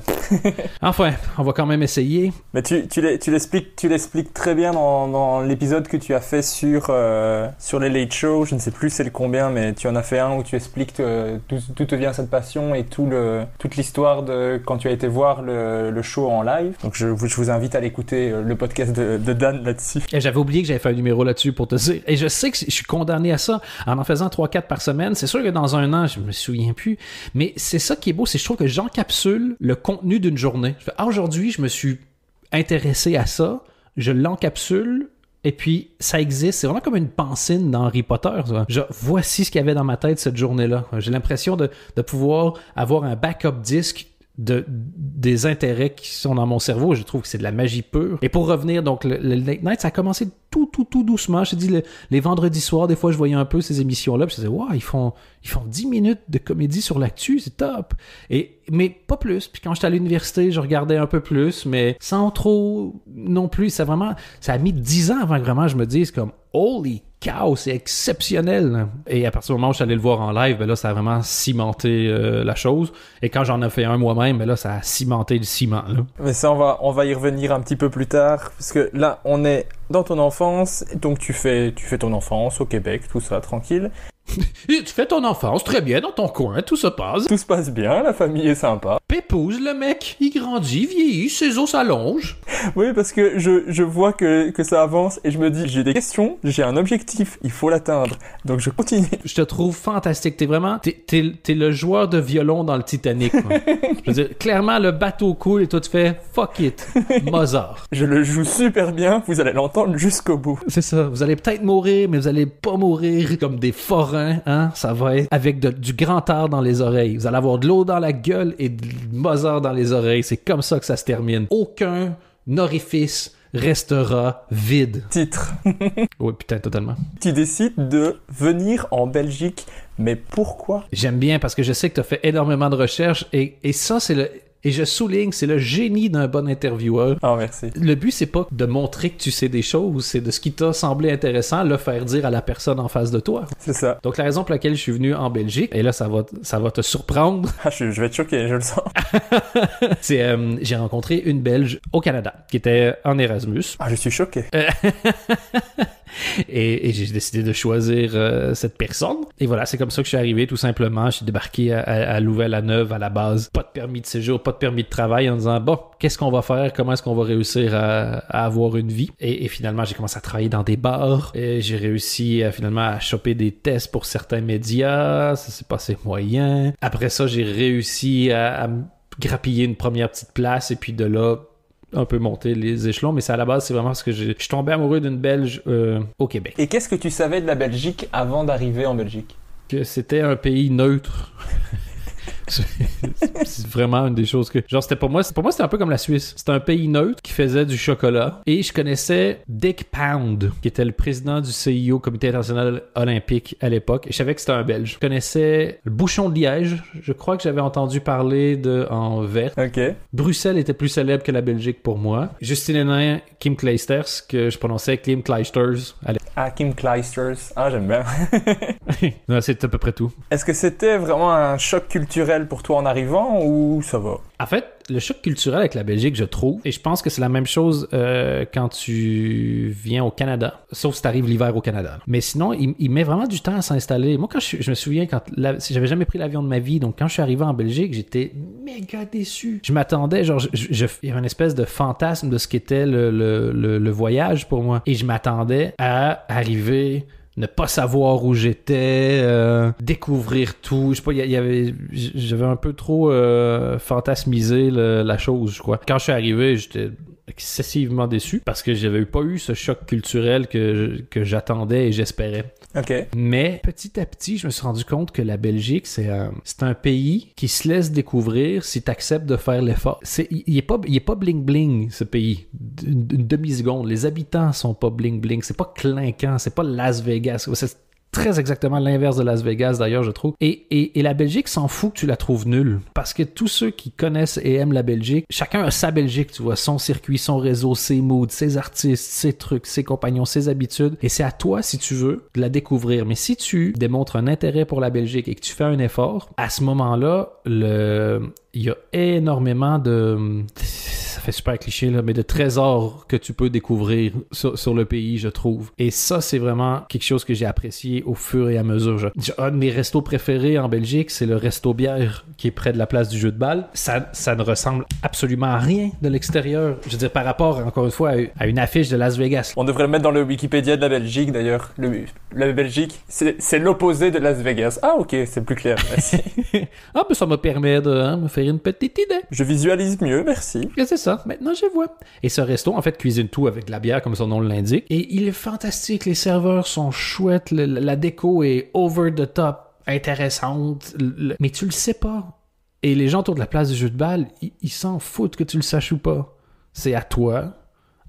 enfin, on va quand même essayer. Mais tu l'expliques très bien dans l'épisode que tu as fait sur les Late Show. Je ne sais plus c'est le combien, mais tu en as fait un où tu expliques d'où te vient cette passion et toute l'histoire de quand tu as été voir le show en live. Donc je vous invite à l'écouter, le podcast de Dan là-dessus. Et j'avais oublié que j'avais fait un numéro là-dessus pour te dire. Et je sais que je suis condamné à ça en faisant 3-4 par semaine. C'est sûr que dans un an, je me souviens plus. Mais c'est ça qui est beau, c'est que je trouve que j'encapsule le contenu d'une journée. Je fais, aujourd'hui, je me suis intéressé à ça. Je l'encapsule. Et puis, ça existe. C'est vraiment comme une pancine dans Harry Potter. Genre, voici ce qu'il y avait dans ma tête cette journée-là. J'ai l'impression de pouvoir avoir un backup disque des intérêts qui sont dans mon cerveau. Je trouve que c'est de la magie pure. Et pour revenir, donc, le Late Night, ça a commencé tout doucement. Je te dis, les vendredis soirs, des fois, je voyais un peu ces émissions-là, puis je disais, wow, ils font 10 minutes de comédie sur l'actu, c'est top. Mais pas plus. Puis quand j'étais à l'université, je regardais un peu plus, mais sans trop non plus. Ça a mis 10 ans avant que vraiment je me dise comme, holy cow, c'est exceptionnel. Et à partir du moment où je suis allé le voir en live, ben là, ça a vraiment cimenté la chose. Et quand j'en ai fait un moi-même, ben là, ça a cimenté le ciment. Là. Mais ça, on va y revenir un petit peu plus tard, parce que là, on est dans ton enfance, donc tu fais ton enfance au Québec, tout ça, tranquille. Tu fais ton enfance très bien dans ton coin, tout se passe. Tout se passe bien, la famille est sympa. Pépouze, le mec, il grandit, vieillit, ses os s'allongent. Oui, parce que je vois que ça avance et je me dis, j'ai des questions, j'ai un objectif, il faut l'atteindre. Donc je continue. Je te trouve fantastique. T'es le joueur de violon dans le Titanic. Quoi. Je veux dire, clairement, le bateau coule et toi tu fais fuck it, Mozart. Je le joue super bien, vous allez l'entendre jusqu'au bout. C'est ça. Vous allez peut-être mourir, mais vous allez pas mourir comme des forains. Hein? Ça va être avec du grand air dans les oreilles. Vous allez avoir de l'eau dans la gueule et du Mozart dans les oreilles. C'est comme ça que ça se termine. Aucun orifice restera vide. Titre. Oui, putain, totalement. Tu décides de venir en Belgique, mais pourquoi? J'aime bien parce que je sais que tu as fait énormément de recherches et ça, et je souligne, c'est le génie d'un bon intervieweur. Ah, merci. Le but, c'est pas de montrer que tu sais des choses, c'est de ce qui t'a semblé intéressant, le faire dire à la personne en face de toi. C'est ça. Donc, la raison pour laquelle je suis venu en Belgique, et là, ça va te surprendre. Ah, je vais être choqué, je le sens. C'est, j'ai rencontré une Belge au Canada, qui était en Erasmus. Ah, je suis choqué. Et j'ai décidé de choisir cette personne. Et voilà, c'est comme ça que je suis arrivé, tout simplement. Je suis débarqué à Louvain-la-Neuve, à la base. Pas de permis de séjour, pas de permis de travail, en disant, bon, qu'est-ce qu'on va faire? Comment est-ce qu'on va réussir à avoir une vie? Et finalement, j'ai commencé à travailler dans des bars. Et j'ai réussi finalement à choper des tests pour certains médias. Ça s'est passé moyen. Après ça, j'ai réussi à grappiller une première petite place. Et puis de là, un peu monter les échelons, mais c'est à la base, c'est vraiment parce que je suis tombé amoureux d'une Belge au Québec. Et qu'est-ce que tu savais de la Belgique avant d'arriver en Belgique? Que c'était un pays neutre. C'est vraiment une des choses que... Genre, pour moi, c'était un peu comme la Suisse. C'était un pays neutre qui faisait du chocolat. Et je connaissais Dick Pound, qui était le président du CIO, Comité international olympique, à l'époque. Et je savais que c'était un Belge. Je connaissais le Bouchon de Liège. Je crois que j'avais entendu parler en vert. OK. Bruxelles était plus célèbre que la Belgique pour moi. Justine Hénin, Kim Clijsters, que je prononçais Kim Clijsters à l'époque. Ah, Kim Clijsters. Ah, j'aime bien. Non, c'est à peu près tout. Est-ce que c'était vraiment un choc culturel pour toi en arrivant ou ça va? En fait, le choc culturel avec la Belgique, je trouve, et je pense que c'est la même chose quand tu viens au Canada, sauf si t'arrives l'hiver au Canada. Mais sinon, il met vraiment du temps à s'installer. Moi, quand je me souviens, j'avais jamais pris l'avion de ma vie, donc quand je suis arrivé en Belgique, j'étais méga déçu. Je m'attendais, genre, il y avait une espèce de fantasme de ce qu'était le voyage pour moi. Et je m'attendais à arriver... ne pas savoir où j'étais, découvrir tout. Je sais pas, j'avais un peu trop fantasmisé la chose, je crois. Quand je suis arrivé, j'étais excessivement déçu parce que j'avais pas eu ce choc culturel que j'attendais et j'espérais. OK. Mais petit à petit, je me suis rendu compte que la Belgique, c'est un pays qui se laisse découvrir si tu acceptes de faire l'effort. Il est pas bling-bling, ce pays. Une demi-seconde. Les habitants sont pas bling-bling. C'est pas clinquant. C'est pas Las Vegas. très exactement l'inverse de Las Vegas, d'ailleurs, je trouve. Et la Belgique s'en fout que tu la trouves nulle. Parce que tous ceux qui connaissent et aiment la Belgique, chacun a sa Belgique, tu vois, son circuit, son réseau, ses moods, ses artistes, ses trucs, ses compagnons, ses habitudes. Et c'est à toi, si tu veux, de la découvrir. Mais si tu démontres un intérêt pour la Belgique et que tu fais un effort, à ce moment-là, il y a énormément de... Ça fait super cliché, là, mais de trésors que tu peux découvrir sur le pays, je trouve. Et ça, c'est vraiment quelque chose que j'ai apprécié au fur et à mesure. Un de mes restos préférés en Belgique, c'est le Resto Bière qui est près de la place du jeu de balle. Ça ne ressemble absolument à rien de l'extérieur. Je veux dire, par rapport, encore une fois, à une affiche de Las Vegas. On devrait le mettre dans le Wikipédia de la Belgique, d'ailleurs. La Belgique, c'est l'opposé de Las Vegas. Ah, ok, c'est plus clair, merci. Ah, ben ça me permet de me faire une petite idée. Je visualise mieux, merci. Et c'est ça, maintenant je vois. Et ce resto, en fait, cuisine tout avec de la bière, comme son nom l'indique. Et il est fantastique, les serveurs sont chouettes, la déco est over the top, intéressante, mais tu le sais pas. Et les gens autour de la place du jeu de balle, ils s'en foutent que tu le saches ou pas. C'est à toi,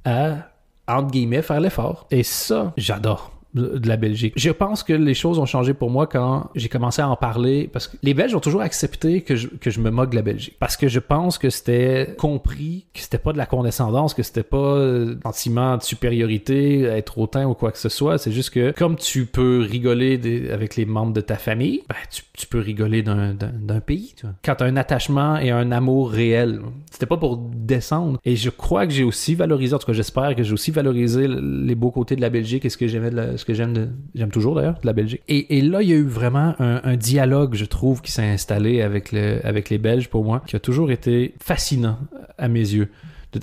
entre guillemets, faire l'effort. Et ça, j'adore de la Belgique. Je pense que les choses ont changé pour moi quand j'ai commencé à en parler, parce que les Belges ont toujours accepté que je me moque de la Belgique. Parce que je pense que c'était compris, que c'était pas de la condescendance, que c'était pas sentiment de supériorité, être hautain ou quoi que ce soit. C'est juste que, comme tu peux rigoler avec les membres de ta famille, ben, tu peux rigoler d'un pays. Tu vois. Quand tu as un attachement et un amour réel, c'était pas pour descendre. Et je crois que j'ai aussi valorisé, en tout cas j'espère que j'ai aussi valorisé les beaux côtés de la Belgique et ce que j'aimais ce que j'aime toujours d'ailleurs de la Belgique. Et là, il y a eu vraiment un dialogue, je trouve, qui s'est installé avec les Belges pour moi, qui a toujours été fascinant à mes yeux.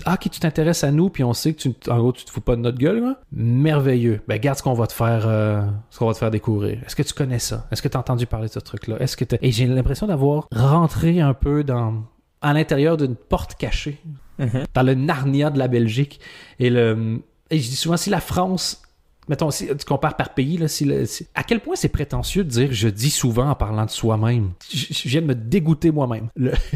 Ok, tu t'intéresses à nous, puis on sait que en gros, tu te fous pas de notre gueule, là. Merveilleux. Ben, regarde ce qu'on va te faire découvrir. Est-ce que tu connais ça? Est-ce que tu as entendu parler de ce truc-là? Et j'ai l'impression d'avoir rentré un peu à l'intérieur d'une porte cachée, dans le Narnia de la Belgique. Et je dis souvent, si la France... Mettons, si tu compares par pays, là, à quel point c'est prétentieux de dire « je dis souvent en parlant de soi-même ». Je viens de me dégoûter moi-même.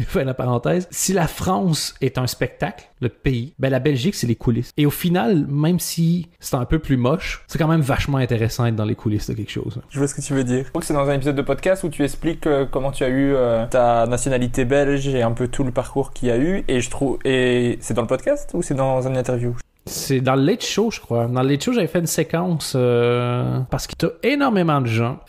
Fin de parenthèse. Si la France est un spectacle, le pays, ben la Belgique, c'est les coulisses. Et au final, même si c'est un peu plus moche, c'est quand même vachement intéressant d'être dans les coulisses de quelque chose. Je vois ce que tu veux dire. Je crois que c'est dans un épisode de podcast où tu expliques comment tu as eu ta nationalité belge et un peu tout le parcours qu'il y a eu. Et c'est dans le podcast ou c'est dans une interview? C'est dans le Late Show, je crois. Dans le Late Show, j'avais fait une séquence parce que t'as énormément de gens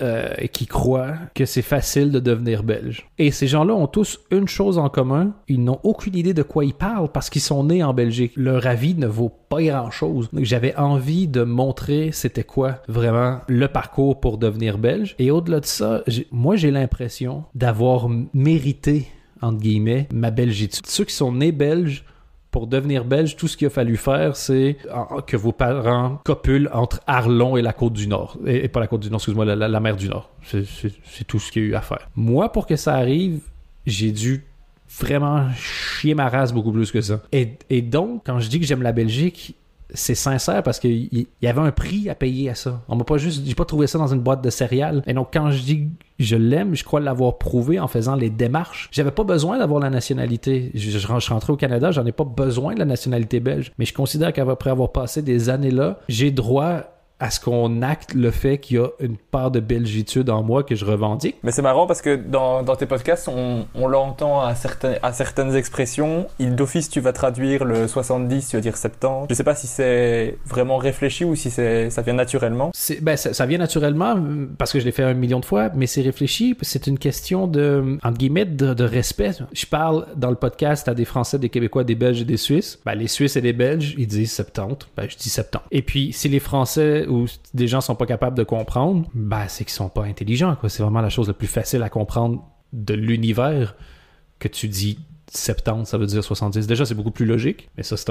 qui croient que c'est facile de devenir belge. Et ces gens-là ont tous une chose en commun. Ils n'ont aucune idée de quoi ils parlent parce qu'ils sont nés en Belgique. Leur avis ne vaut pas grand-chose. Donc, j'avais envie de montrer c'était quoi vraiment le parcours pour devenir belge. Et au-delà de ça, moi, j'ai l'impression d'avoir mérité, entre guillemets, ma belgitude. Ceux qui sont nés belges, pour devenir belge, tout ce qu'il a fallu faire, c'est que vos parents copulent entre Arlon et la Côte-du-Nord. Et pas la Côte-du-Nord, excuse-moi, la mer du Nord. C'est tout ce qu'il y a eu à faire. Moi, pour que ça arrive, j'ai dû vraiment chier ma race beaucoup plus que ça. Et donc, quand je dis que j'aime la Belgique, c'est sincère parce qu'il y avait un prix à payer à ça. J'ai pas trouvé ça dans une boîte de céréales. Et donc, quand je dis que je l'aime, je crois l'avoir prouvé en faisant les démarches. J'avais pas besoin d'avoir la nationalité. Je suis rentré au Canada, j'en ai pas besoin de la nationalité belge. Mais je considère qu'après avoir passé des années là, j'ai droit à ce qu'on acte le fait qu'il y a une part de belgitude en moi que je revendique. Mais c'est marrant parce que dans tes podcasts, on l'entend à certaines expressions. D'office, tu vas traduire le 70, tu vas dire 70. Je sais pas si c'est vraiment réfléchi ou si ça vient naturellement. Ça vient naturellement parce que je l'ai fait 1 million de fois, mais c'est réfléchi. C'est une question entre guillemets, de respect. Je parle dans le podcast à des Français, des Québécois, des Belges et des Suisses. Ben, les Suisses et les Belges, ils disent 70. Ben, je dis 70. Et puis, si les Français ou des gens sont pas capables de comprendre, ben c'est qu'ils sont pas intelligents, quoi. C'est vraiment la chose la plus facile à comprendre de l'univers que tu dis 70, ça veut dire 70. Déjà, c'est beaucoup plus logique, mais ça, c'est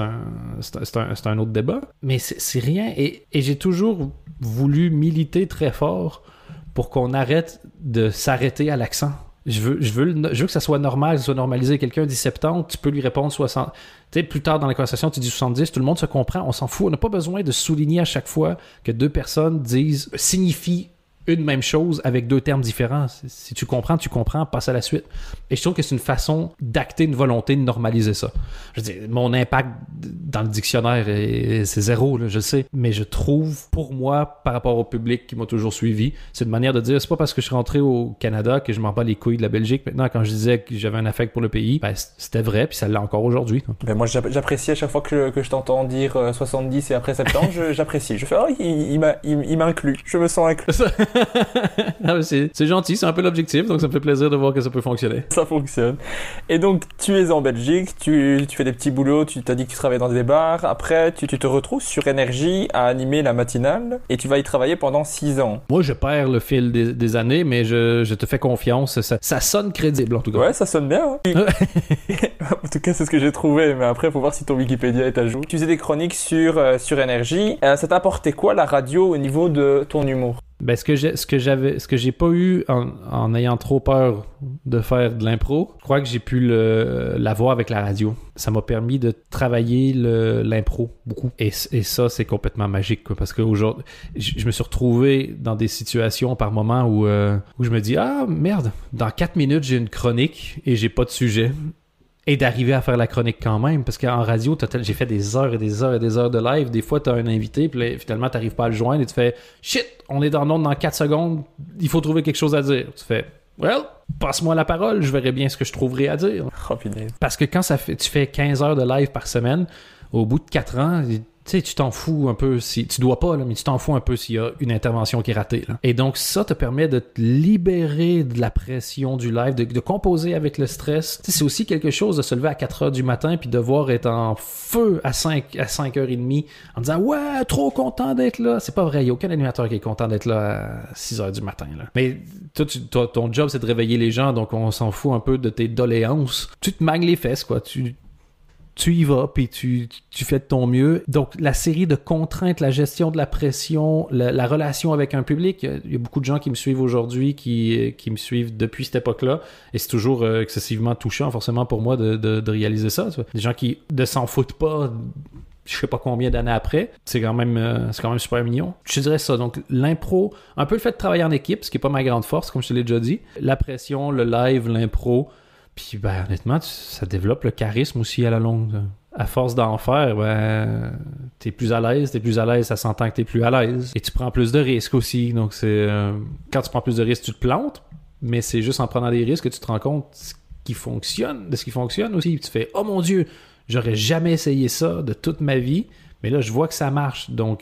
un autre débat. Mais c'est rien. Et j'ai toujours voulu militer très fort pour qu'on arrête de s'arrêter à l'accent. Je veux que ça soit normal, que ça soit normalisé. Quelqu'un dit 70, tu peux lui répondre 60. Tu sais, plus tard dans la conversation, tu dis 70, tout le monde se comprend, on s'en fout. On n'a pas besoin de souligner à chaque fois que deux personnes signifient une même chose avec deux termes différents. Si tu comprends, passe à la suite. Et je trouve que c'est une façon d'acter une volonté de normaliser ça. Je veux dire, mon impact dans le dictionnaire, c'est zéro, là, je sais. Mais je trouve, pour moi, par rapport au public qui m'a toujours suivi, c'est une manière de dire, c'est pas parce que je suis rentré au Canada que je m'en bats les couilles de la Belgique. Maintenant, quand je disais que j'avais un affect pour le pays, ben, c'était vrai, puis ça l'est encore aujourd'hui. Ben moi, j'apprécie à chaque fois que je t'entends dire 70 et après 70, j'apprécie. Je fais, il m'inclut. Je me sens inclus. Ah, c'est gentil, c'est un peu l'objectif, donc ça me fait plaisir de voir que ça peut fonctionner. Ça fonctionne. Et donc, tu es en Belgique, tu fais des petits boulots, tu t'as dit que tu travaillais dans des bars. Après, tu te retrouves sur Énergie à animer la matinale et tu vas y travailler pendant 6 ans. Moi, je perds le fil des années, mais je te fais confiance. Ça sonne crédible, en tout cas. Ouais, ça sonne bien. Hein. En tout cas, c'est ce que j'ai trouvé, mais après, il faut voir si ton Wikipédia est à jour. Tu faisais des chroniques sur Énergie. Ça t'a apporté quoi, la radio, au niveau de ton humour? Ben, ce que j'ai pas eu en ayant trop peur de faire de l'impro, je crois que j'ai pu l'avoir avec la radio. Ça m'a permis de travailler l'impro beaucoup. Et ça, c'est complètement magique, quoi, parce qu'aujourd'hui, je me suis retrouvé dans des situations par moment où je me dis, ah merde, dans 4 minutes, j'ai une chronique et j'ai pas de sujet. Et d'arriver à faire la chronique quand même, parce qu'en radio, j'ai fait des heures et des heures et des heures de live. Des fois, t'as un invité, puis là, finalement, t'arrives pas à le joindre et tu fais « Shit, on est dans l'onde dans 4 secondes, il faut trouver quelque chose à dire. » Tu fais « Well, passe-moi la parole, je verrai bien ce que je trouverai à dire. » Parce que quand tu fais 15 heures de live par semaine, au bout de 4 ans... Tu sais, tu t'en fous un peu si... Tu dois pas, là, mais tu t'en fous un peu s'il y a une intervention qui est ratée. Là. Et donc, ça te permet de te libérer de la pression du live, de composer avec le stress. Tu sais, c'est aussi quelque chose de se lever à 4 heures du matin puis devoir être en feu à 5h30 en disant « Ouais, trop content d'être là! » C'est pas vrai, il n'y a aucun animateur qui est content d'être là à 6h du matin. Là. Mais toi, ton job, c'est de réveiller les gens, donc on s'en fout un peu de tes doléances. Tu te magnes les fesses, quoi. Tu y vas, puis tu fais de ton mieux. Donc, la série de contraintes, la gestion de la pression, la relation avec un public, il y a beaucoup de gens qui me suivent aujourd'hui, qui me suivent depuis cette époque-là, et c'est toujours excessivement touchant, forcément, pour moi, de réaliser ça. Tu vois. Des gens qui ne s'en foutent pas, je sais pas combien d'années après, c'est quand même super mignon. Je te dirais ça. Donc, l'impro, un peu le fait de travailler en équipe, ce qui n'est pas ma grande force, comme je te l'ai déjà dit. La pression, le live, l'impro... Puis, ben, honnêtement, ça développe le charisme aussi à la longue. À force d'en faire, ben, t'es plus à l'aise, ça s'entend que t'es plus à l'aise. Et tu prends plus de risques aussi. Donc, quand tu prends plus de risques, tu te plantes, mais c'est juste en prenant des risques que tu te rends compte de ce qui fonctionne aussi. Puis tu fais, oh mon Dieu, j'aurais jamais essayé ça de toute ma vie, mais là, je vois que ça marche. Donc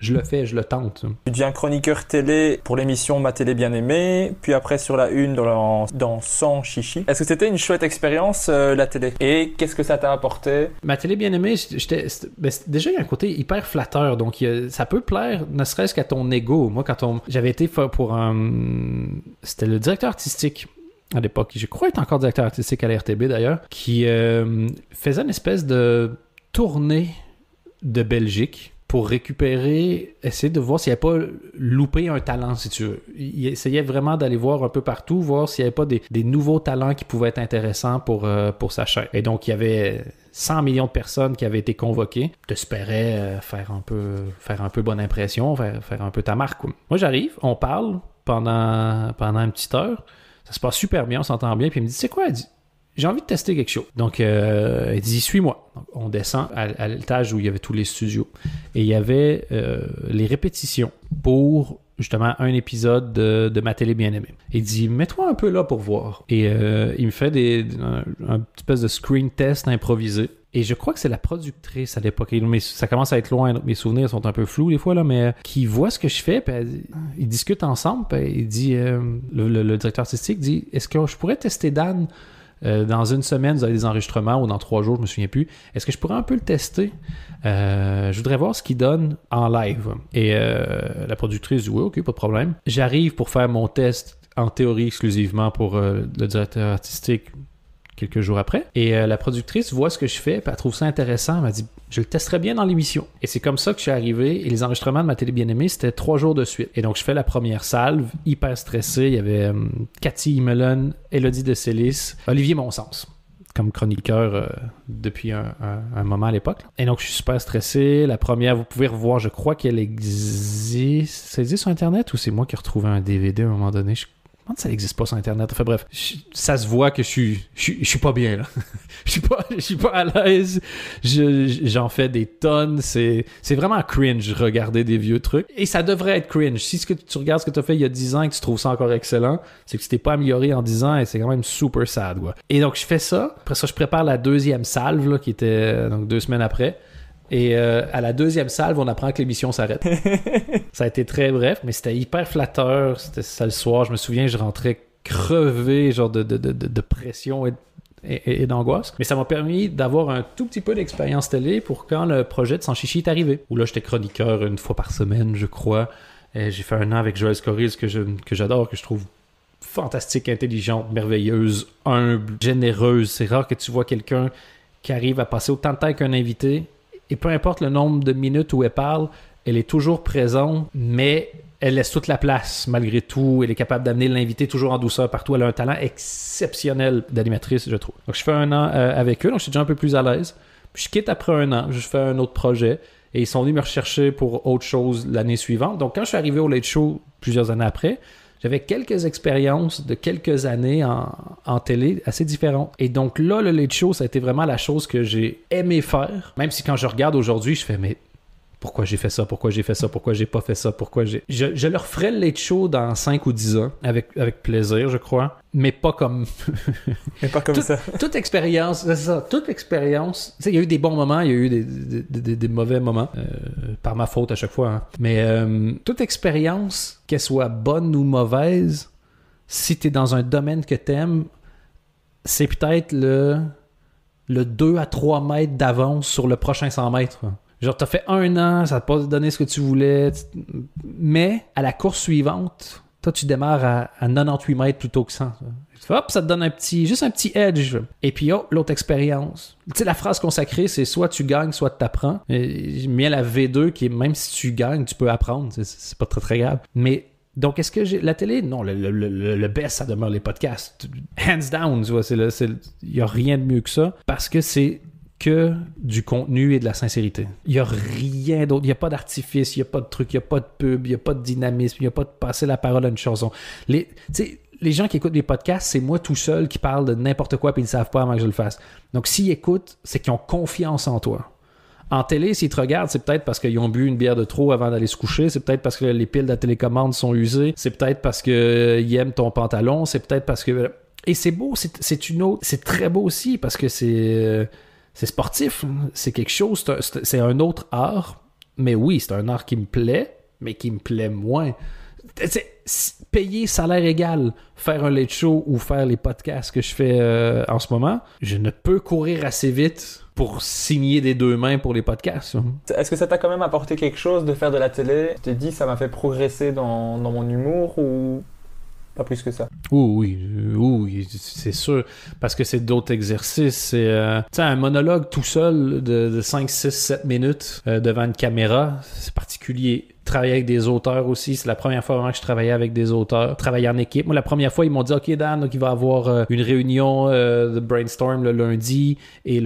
je le fais, je le tente. Tu deviens chroniqueur télé pour l'émission Ma Télé Bien Aimée, puis après sur la une dans Sans Chichi. Est-ce que c'était une chouette expérience, la télé? Et qu'est-ce que ça t'a apporté? Ma Télé Bien Aimée, déjà, il y a un côté hyper flatteur, donc ça peut plaire, ne serait-ce qu'à ton ego. Moi, j'avais été pour c'était le directeur artistique à l'époque, je crois être encore directeur artistique à la RTB d'ailleurs, qui faisait une espèce de tournée de Belgique pour essayer de voir s'il n'y avait pas loupé un talent, si tu veux. Il essayait vraiment d'aller voir un peu partout, voir s'il n'y avait pas des nouveaux talents qui pouvaient être intéressants pour sa chaîne. Et donc, il y avait 100 millions de personnes qui avaient été convoquées. Tu espérais faire un peu bonne impression, faire un peu ta marque, quoi. Moi, j'arrive, on parle pendant une petite heure. Ça se passe super bien, on s'entend bien. Puis il me dit, c'est quoi? Elle dit, j'ai envie de tester quelque chose. Donc, elle dit, suis-moi. Donc, on descend à l'étage où il y avait tous les studios. Et il y avait les répétitions pour, justement, un épisode de Ma Télé Bien Aimée. Il dit, mets-toi un peu là pour voir. Et il me fait un espèce de screen test improvisé. Et je crois que c'est la productrice à l'époque. Mais ça commence à être loin, mes souvenirs sont un peu flous des fois, là, mais qui voit ce que je fais, puis ils discutent ensemble, puis il dit, le directeur artistique dit, est-ce que je pourrais tester Dan dans une semaine, vous avez des enregistrements, ou dans 3 jours, je me souviens plus. Est-ce que je pourrais un peu le tester? Je voudrais voir ce qu'il donne en live. Et la productrice dit, oui, ok, pas de problème. J'arrive pour faire mon test en théorie exclusivement pour le directeur artistique quelques jours après. Et la productrice voit ce que je fais, puis elle trouve ça intéressant. Elle m'a dit, je le testerai bien dans l'émission. Et c'est comme ça que je suis arrivé. Et les enregistrements de Ma Télé Bien Aimée, c'était 3 jours de suite. Et donc, je fais la première salve, hyper stressé. Il y avait Cathy Imelen, Élodie de Célis, Olivier Monsens, comme chroniqueur depuis un moment à l'époque. Et donc, je suis super stressé. La première, vous pouvez revoir, je crois qu'elle existe. Ça existe sur Internet ou c'est moi qui ai retrouvé un DVD à un moment donné? Je pense que ça n'existe pas sur Internet. Enfin bref, ça se voit que je suis pas bien, là. Je suis pas à l'aise. J'en fais des tonnes. C'est vraiment cringe, regarder des vieux trucs. Et ça devrait être cringe. Si tu regardes ce que tu as fait il y a 10 ans et que tu trouves ça encore excellent, c'est que tu t'es pas amélioré en 10 ans et c'est quand même super sad, quoi. Et donc, je fais ça. Après ça, je prépare la deuxième salve, là, qui était donc 2 semaines après. Et à la deuxième salve, on apprend que l'émission s'arrête. Ça a été très bref, mais c'était hyper flatteur. C'était ça le soir. Je me souviens, je rentrais crevé, genre de pression et d'angoisse. Mais ça m'a permis d'avoir un tout petit peu d'expérience télé pour quand le projet de Sans Chichi est arrivé. Où là, j'étais chroniqueur 1 fois par semaine, je crois. Et j'ai fait 1 an avec Joël Scoris, que j'adore, que je trouve fantastique, intelligente, merveilleuse, humble, généreuse. C'est rare que tu vois quelqu'un qui arrive à passer autant de temps qu'un invité. Et peu importe le nombre de minutes où elle parle, elle est toujours présente, mais elle laisse toute la place malgré tout. Elle est capable d'amener l'invité toujours en douceur partout. Elle a un talent exceptionnel d'animatrice, je trouve. Donc, je fais 1 an avec eux, donc je suis déjà un peu plus à l'aise. Puis je quitte après 1 an, je fais un autre projet. Et ils sont venus me rechercher pour autre chose l'année suivante. Donc, quand je suis arrivé au Late Show plusieurs années après, j'avais quelques expériences de quelques années en télé assez différentes. Et donc là, le Late Show, ça a été vraiment la chose que j'ai aimé faire. Même si quand je regarde aujourd'hui, je fais, mais pourquoi j'ai fait ça? Pourquoi j'ai fait ça? Pourquoi j'ai pas fait ça? Pourquoi j'ai... Je leur ferai le Late Show dans 5 ou 10 ans, avec plaisir, je crois. Mais pas comme... Mais pas comme ça. Toute expérience, c'est ça. Toute expérience... Tu sais, il y a eu des bons moments, il y a eu des mauvais moments. Par ma faute à chaque fois. Hein. Mais toute expérience, qu'elle soit bonne ou mauvaise, si t'es dans un domaine que t'aimes, c'est peut-être le 2 à 3 mètres d'avance sur le prochain 100 mètres. Genre, t'as fait 1 an, ça t'a pas donné ce que tu voulais, mais à la course suivante, toi, tu démarres à 98 mètres plutôt que 100. Hop, ça te donne juste un petit edge. Et puis, oh, l'autre expérience. Tu sais, la phrase consacrée, c'est soit tu gagnes, soit tu t'apprends. J'ai mis à la V2 qui est même si tu gagnes, tu peux apprendre. C'est pas très, très grave. Mais donc, est-ce que la télé? Non, le best, ça demeure les podcasts. Hands down, tu vois, il n'y a rien de mieux que ça. Parce que c'est que du contenu et de la sincérité. Il n'y a rien d'autre. Il n'y a pas d'artifice, il n'y a pas de truc, il n'y a pas de pub, il n'y a pas de dynamisme, il n'y a pas de passer la parole à une chanson. Les gens qui écoutent les podcasts, c'est moi tout seul qui parle de n'importe quoi et ils ne savent pas avant que je le fasse. Donc, s'ils écoutent, c'est qu'ils ont confiance en toi. En télé, s'ils te regardent, c'est peut-être parce qu'ils ont bu une bière de trop avant d'aller se coucher, c'est peut-être parce que les piles de la télécommande sont usées, c'est peut-être parce qu'ils aiment ton pantalon, c'est peut-être parce que... Et c'est beau, c'est très beau aussi parce que c'est sportif, c'est quelque chose, c'est un autre art, mais oui, c'est un art qui me plaît, mais qui me plaît moins. Payer salaire égal, faire un late show ou faire les podcasts que je fais en ce moment, je ne peux courir assez vite pour signer des 2 mains pour les podcasts. Est-ce que ça t'a quand même apporté quelque chose de faire de la télé? Tu t'es dit, ça m'a fait progresser dans mon humour ou... Pas plus que ça. Oui, c'est sûr. Parce que c'est d'autres exercices. C'est un monologue tout seul de 5, 6, 7 minutes devant une caméra. C'est particulier. Travailler avec des auteurs aussi. C'est la première fois vraiment que je travaillais avec des auteurs. Travailler en équipe. Moi, la première fois, ils m'ont dit « OK, Dan, donc il va y avoir une réunion de brainstorm le lundi et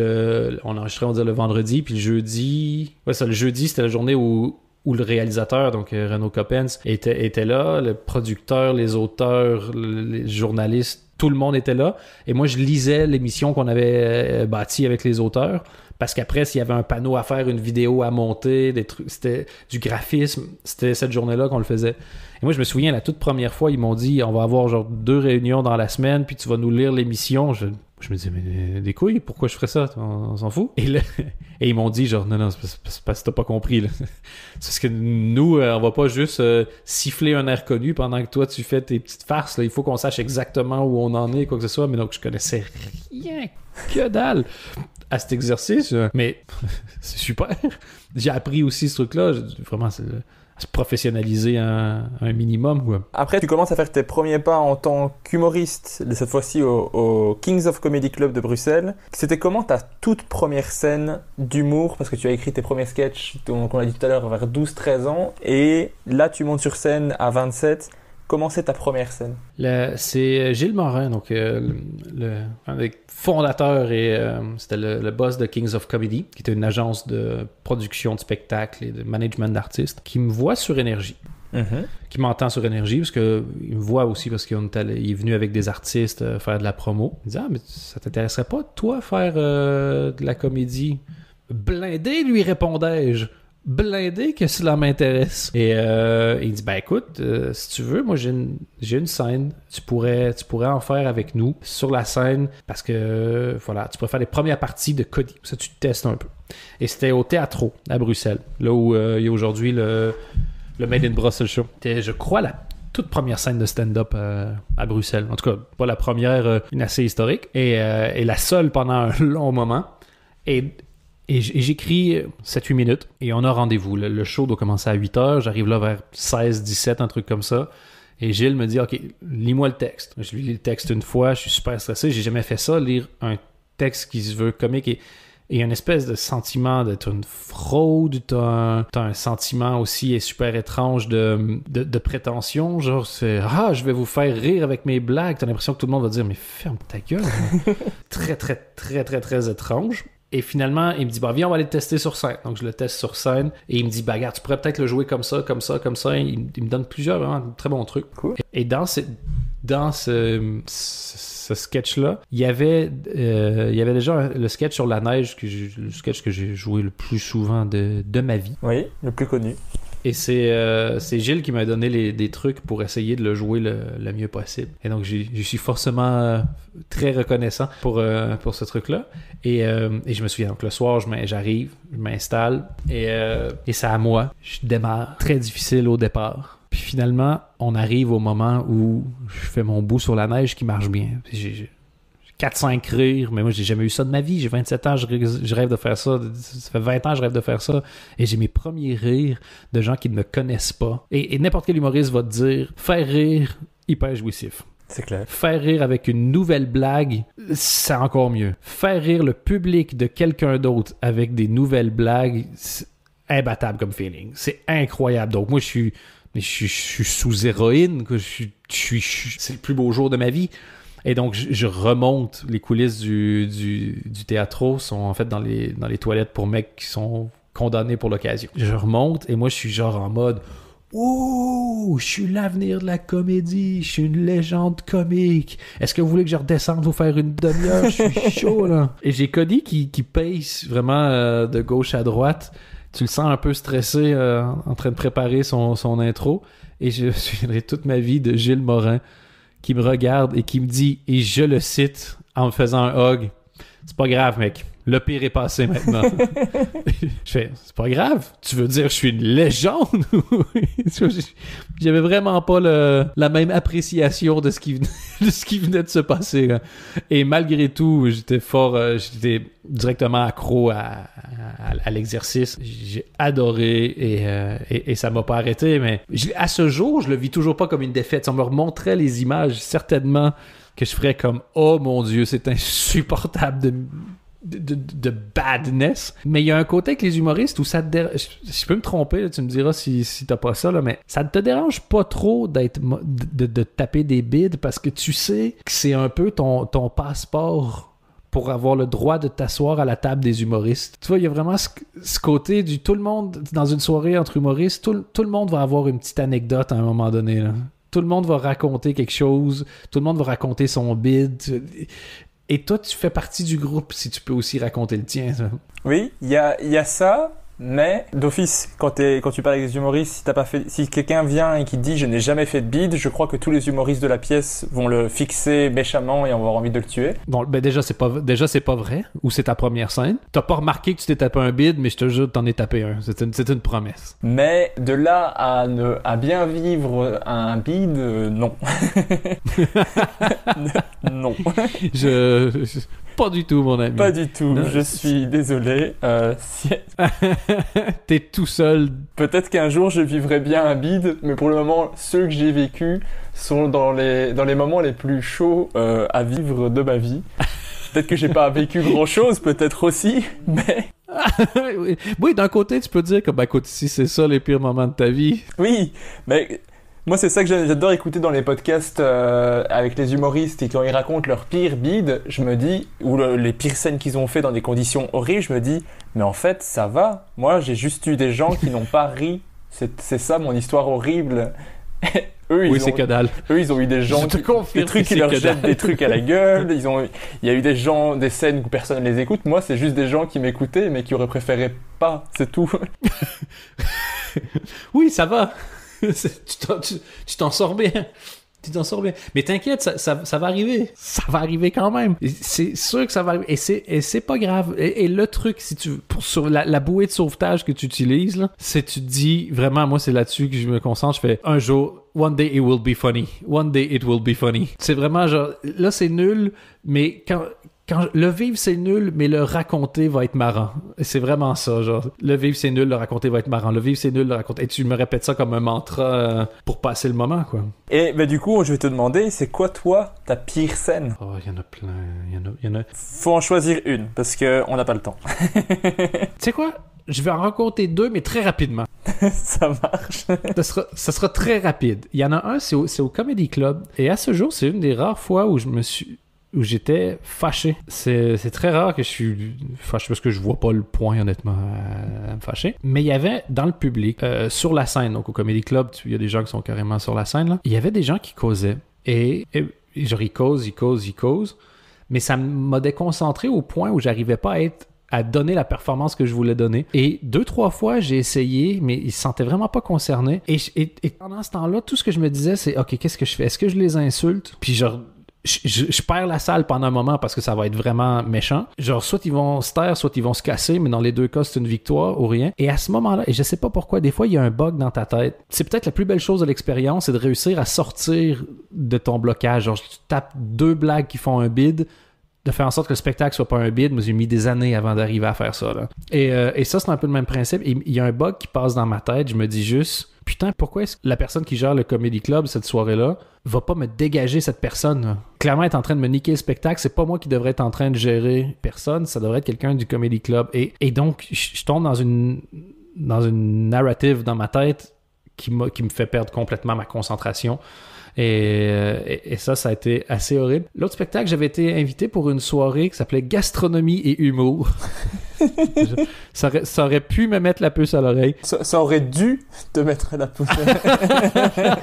on enregistrait, on va dire, le vendredi. Puis le jeudi... Ouais, ça, le jeudi, c'était la journée où le réalisateur, donc Renaud Coppens, était là, le producteur, les auteurs, les journalistes, tout le monde était là. Et moi, je lisais l'émission qu'on avait bâtie avec les auteurs, parce qu'après, s'il y avait un panneau à faire, une vidéo à monter, des trucs, c'était du graphisme, c'était cette journée-là qu'on le faisait. Et moi, je me souviens, la toute première fois, ils m'ont dit, on va avoir genre 2 réunions dans la semaine, puis tu vas nous lire l'émission. Je me disais, mais des couilles, pourquoi je ferais ça? On s'en fout? Et ils m'ont dit, genre, non, c'est parce que t'as pas compris, là. C'est parce que nous, on va pas juste siffler un air connu pendant que toi, tu fais tes petites farces, là. Il faut qu'on sache exactement où on en est, quoi que ce soit. Mais donc, je connaissais rien que dalle à cet exercice. Mais c'est super. J'ai appris aussi ce truc-là. Vraiment, c'est... se professionnaliser un minimum. Ouais. Après, tu commences à faire tes premiers pas en tant qu'humoriste, cette fois-ci au Kings of Comedy Club de Bruxelles. C'était comment ta toute première scène d'humour? Parce que tu as écrit tes premiers sketchs, donc on l'a dit tout à l'heure, vers 12-13 ans. Et là, tu montes sur scène à 27. comment c'est ta première scène? C'est Gilles Morin, donc un des fondateurs et c'était le boss de Kings of Comedy, qui était une agence de production de spectacles et de management d'artistes, qui me voit sur Énergie. Qui m'entend sur Énergie, parce qu'il me voit aussi parce qu'il est venu avec des artistes faire de la promo. Il me dit « Ah, mais ça t'intéresserait pas, toi, faire de la comédie? » Blindé, lui répondais-je. Blindé que cela m'intéresse. Et il dit « Ben écoute, si tu veux, moi j'ai une scène, tu pourrais en faire avec nous sur la scène, parce que voilà, tu pourrais faire les premières parties de Cody. Ça, tu te testes un peu. » Et c'était au Théâtro, à Bruxelles, là où il y a aujourd'hui le Made in Brussels Show. C'était, je crois, la toute première scène de stand-up à Bruxelles. En tout cas, pas la première, une assez historique. Et la seule pendant un long moment. Et j'écris 7-8 minutes. Et on a rendez-vous. Le show doit commencer à 8h. J'arrive là vers 16-17, un truc comme ça. Et Gilles me dit « OK, lis-moi le texte. » Je lui lis le texte une fois. Je suis super stressé. J'ai jamais fait ça, lire un texte qui se veut comique. Et une espèce de sentiment d'être une fraude, t'as un sentiment aussi super étrange de prétention, genre c'est « Ah, je vais vous faire rire avec mes blagues », t'as l'impression que tout le monde va dire « Mais ferme ta gueule ». Très, très, très, très, très étrange. Et finalement, il me dit « Bah viens, on va aller le tester sur scène ». Donc je le teste sur scène et il me dit « Bah regarde, tu pourrais peut-être le jouer comme ça, comme ça, comme ça ». Il me donne plusieurs vraiment très bons trucs. Cool. Et dans ce sketch-là, il y avait déjà le sketch sur la neige, le sketch que j'ai joué le plus souvent de ma vie. Oui, le plus connu. Et c'est Gilles qui m'a donné des trucs pour essayer de le jouer le mieux possible. Et donc, je suis forcément très reconnaissant pour ce truc-là. Et je me souviens, donc le soir, j'arrive, je m'installe et c'est à moi. Je démarre. Très difficile au départ. Puis finalement, on arrive au moment où je fais mon bout sur la neige qui marche bien. J'ai 4-5 rires, mais moi, j'ai jamais eu ça de ma vie. J'ai 27 ans, je rêve de faire ça. Ça fait 20 ans, je rêve de faire ça. Et j'ai mes premiers rires de gens qui ne me connaissent pas. Et n'importe quel humoriste va te dire, faire rire, hyper jouissif. C'est clair. Faire rire avec une nouvelle blague, c'est encore mieux. Faire rire le public de quelqu'un d'autre avec des nouvelles blagues, c'est imbattable comme feeling. C'est incroyable. Donc moi, je suis sous héroïne, c'est le plus beau jour de ma vie. Et donc, je remonte. Les coulisses du théâtre sont en fait dans les toilettes pour mecs qui sont condamnés pour l'occasion. Je remonte et moi, je suis genre en mode « Oh, je suis l'avenir de la comédie, je suis une légende comique. Est-ce que vous voulez que je redescende vous faire une demi-heure? Je suis chaud, là. » Et j'ai Cody qui pace vraiment de gauche à droite. Tu le sens un peu stressé en train de préparer son intro. Et je me souviendrai toute ma vie de Gilles Morin qui me regarde et qui me dit, et je le cite en me faisant un hug, « C'est pas grave, mec. Le pire est passé maintenant. » Je fais, « C'est pas grave. Tu veux dire que je suis une légende? » J'avais vraiment pas la même appréciation de ce qui venait de se passer. Là. Et malgré tout, j'étais directement accro à l'exercice. J'ai adoré et ça m'a pas arrêté. Mais à ce jour, je le vis toujours pas comme une défaite. Si on me remontrait les images, certainement que je ferais comme « Oh mon Dieu, c'est insupportable de badness. » Mais il y a un côté avec les humoristes où ça te dérange. Je peux me tromper, là, tu me diras si t'as pas ça, là, mais ça ne te dérange pas trop de taper des bides parce que tu sais que c'est un peu ton passeport pour avoir le droit de t'asseoir à la table des humoristes. Tu vois, il y a vraiment ce côté du tout le monde, dans une soirée entre humoristes, tout le monde va avoir une petite anecdote à un moment donné, là. Tout le monde va raconter quelque chose, tout le monde va raconter son bid. Et toi, tu fais partie du groupe si tu peux aussi raconter le tien. Ça. Oui, il y a ça, mais d'office, quand tu parles avec des humoristes, si quelqu'un vient et qui dit « je n'ai jamais fait de bide », je crois que tous les humoristes de la pièce vont le fixer méchamment et on va avoir envie de le tuer. Bon, ben déjà c'est pas vrai, ou c'est ta première scène. T'as pas remarqué que tu t'es tapé un bide, mais je te jure, t'en es tapé un. C'est une promesse. Mais de là à bien vivre un bide, non. Non. Pas du tout, mon ami. Pas du tout, non, je suis désolé. T'es tout seul. Peut-être qu'un jour je vivrai bien un bide, mais pour le moment, ceux que j'ai vécus sont dans les moments les plus chauds à vivre de ma vie. Peut-être que j'ai pas vécu grand-chose, peut-être aussi, mais... Oui, d'un côté, tu peux dire que, écoute, si c'est ça les pires moments de ta vie... Oui, mais... Moi, c'est ça que j'adore écouter dans les podcasts avec les humoristes et quand ils racontent leurs pires bides, je me dis, ou les pires scènes qu'ils ont fait dans des conditions horribles, je me dis, mais en fait, ça va. Moi, j'ai juste eu des gens qui n'ont pas ri. C'est ça mon histoire horrible. C'est que dalle. Eux, ils ont eu des gens, des trucs qui leur jettent des trucs à la gueule. Il y a eu des scènes où personne ne les écoute. Moi, c'est juste des gens qui m'écoutaient, mais qui auraient préféré pas. C'est tout. Oui, ça va. Tu t'en sors bien. Tu t'en sors bien. Mais t'inquiète, ça va arriver. Ça va arriver quand même. C'est sûr que ça va arriver. Et c'est pas grave. Et le truc, si tu sur la bouée de sauvetage que tu utilises, là, c'est tu te dis, vraiment, moi, c'est là-dessus que je me concentre. Je fais, un jour, one day it will be funny. One day it will be funny. C'est vraiment genre, là, c'est nul, mais quand le vivre c'est nul, mais le raconter va être marrant. C'est vraiment ça, genre. Le vivre c'est nul, le raconter va être marrant. Le vivre c'est nul, le raconter. Et tu me répètes ça comme un mantra pour passer le moment, quoi. Et du coup, je vais te demander, c'est quoi toi ta pire scène? Oh, il y en a plein. Il y en a. Faut en choisir une parce que on n'a pas le temps. Tu sais quoi? Je vais en raconter deux, mais très rapidement. Ça marche. Ça sera très rapide. Il y en a un, c'est au Comedy Club. Et à ce jour, c'est une des rares fois où j'étais fâché. C'est très rare que je suis fâché parce que je vois pas le point, honnêtement, à me fâcher. Mais il y avait dans le public, sur la scène, donc au Comedy Club, il y a des gens qui sont carrément sur la scène, là. Il y avait des gens qui causaient. Et genre, ils causent. Mais ça m'a déconcentré au point où j'arrivais pas à donner la performance que je voulais donner. Et 2-3 fois, j'ai essayé, mais ils se sentaient vraiment pas concernés. Et pendant ce temps-là, tout ce que je me disais, c'est « OK, qu'est-ce que je fais? Est-ce que je les insulte? » Puis genre, je perds la salle pendant un moment parce que ça va être vraiment méchant. Genre, soit ils vont se taire, soit ils vont se casser, mais dans les deux cas, c'est une victoire ou rien. Et à ce moment-là, et je sais pas pourquoi, des fois, il y a un bug dans ta tête. C'est peut-être la plus belle chose de l'expérience, c'est de réussir à sortir de ton blocage. Genre, tu tapes 2 blagues qui font un bide, de faire en sorte que le spectacle soit pas un bide. Moi, j'ai mis des années avant d'arriver à faire ça, là. Et ça, c'est un peu le même principe. Et il y a un bug qui passe dans ma tête. Je me dis juste, putain, pourquoi est-ce que la personne qui gère le Comedy Club cette soirée-là va pas me dégager cette personne, là? Clairement, elle est en train de me niquer le spectacle. C'est pas moi qui devrais être en train de gérer personne. Ça devrait être quelqu'un du Comedy Club. Et donc, je tombe dans une narrative dans ma tête qui me fait perdre complètement ma concentration. Et ça a été assez horrible. L'autre spectacle, j'avais été invité pour une soirée qui s'appelait Gastronomie et humour. Ça aurait pu me mettre la puce à l'oreille. Ça aurait dû te mettre la puce à l'oreille.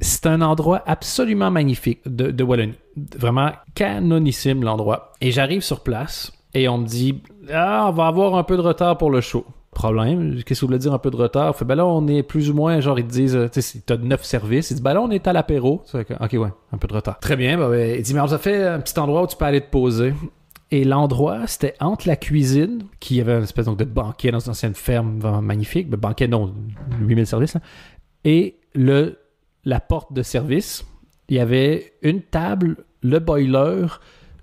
C'est un endroit absolument magnifique de Wallonie. Vraiment canonissime, l'endroit. Et j'arrive sur place et on me dit « Ah, on va avoir un peu de retard pour le show. » Problème, qu'est-ce que vous voulez dire un peu de retard? Fait, ben là, on est plus ou moins, genre, ils te disent, tu sais, t'as 9 services. Ils disent, ben là, on est à l'apéro. Ok, ouais, un peu de retard. Très bien, ben, il dit, mais on vous a fait un petit endroit où tu peux aller te poser. Et l'endroit, c'était entre la cuisine, qui avait une espèce donc, de banquet dans une ancienne ferme vraiment magnifique. Ben, banquet, non, 8000 services, là. Et la porte de service, il y avait une table, le boiler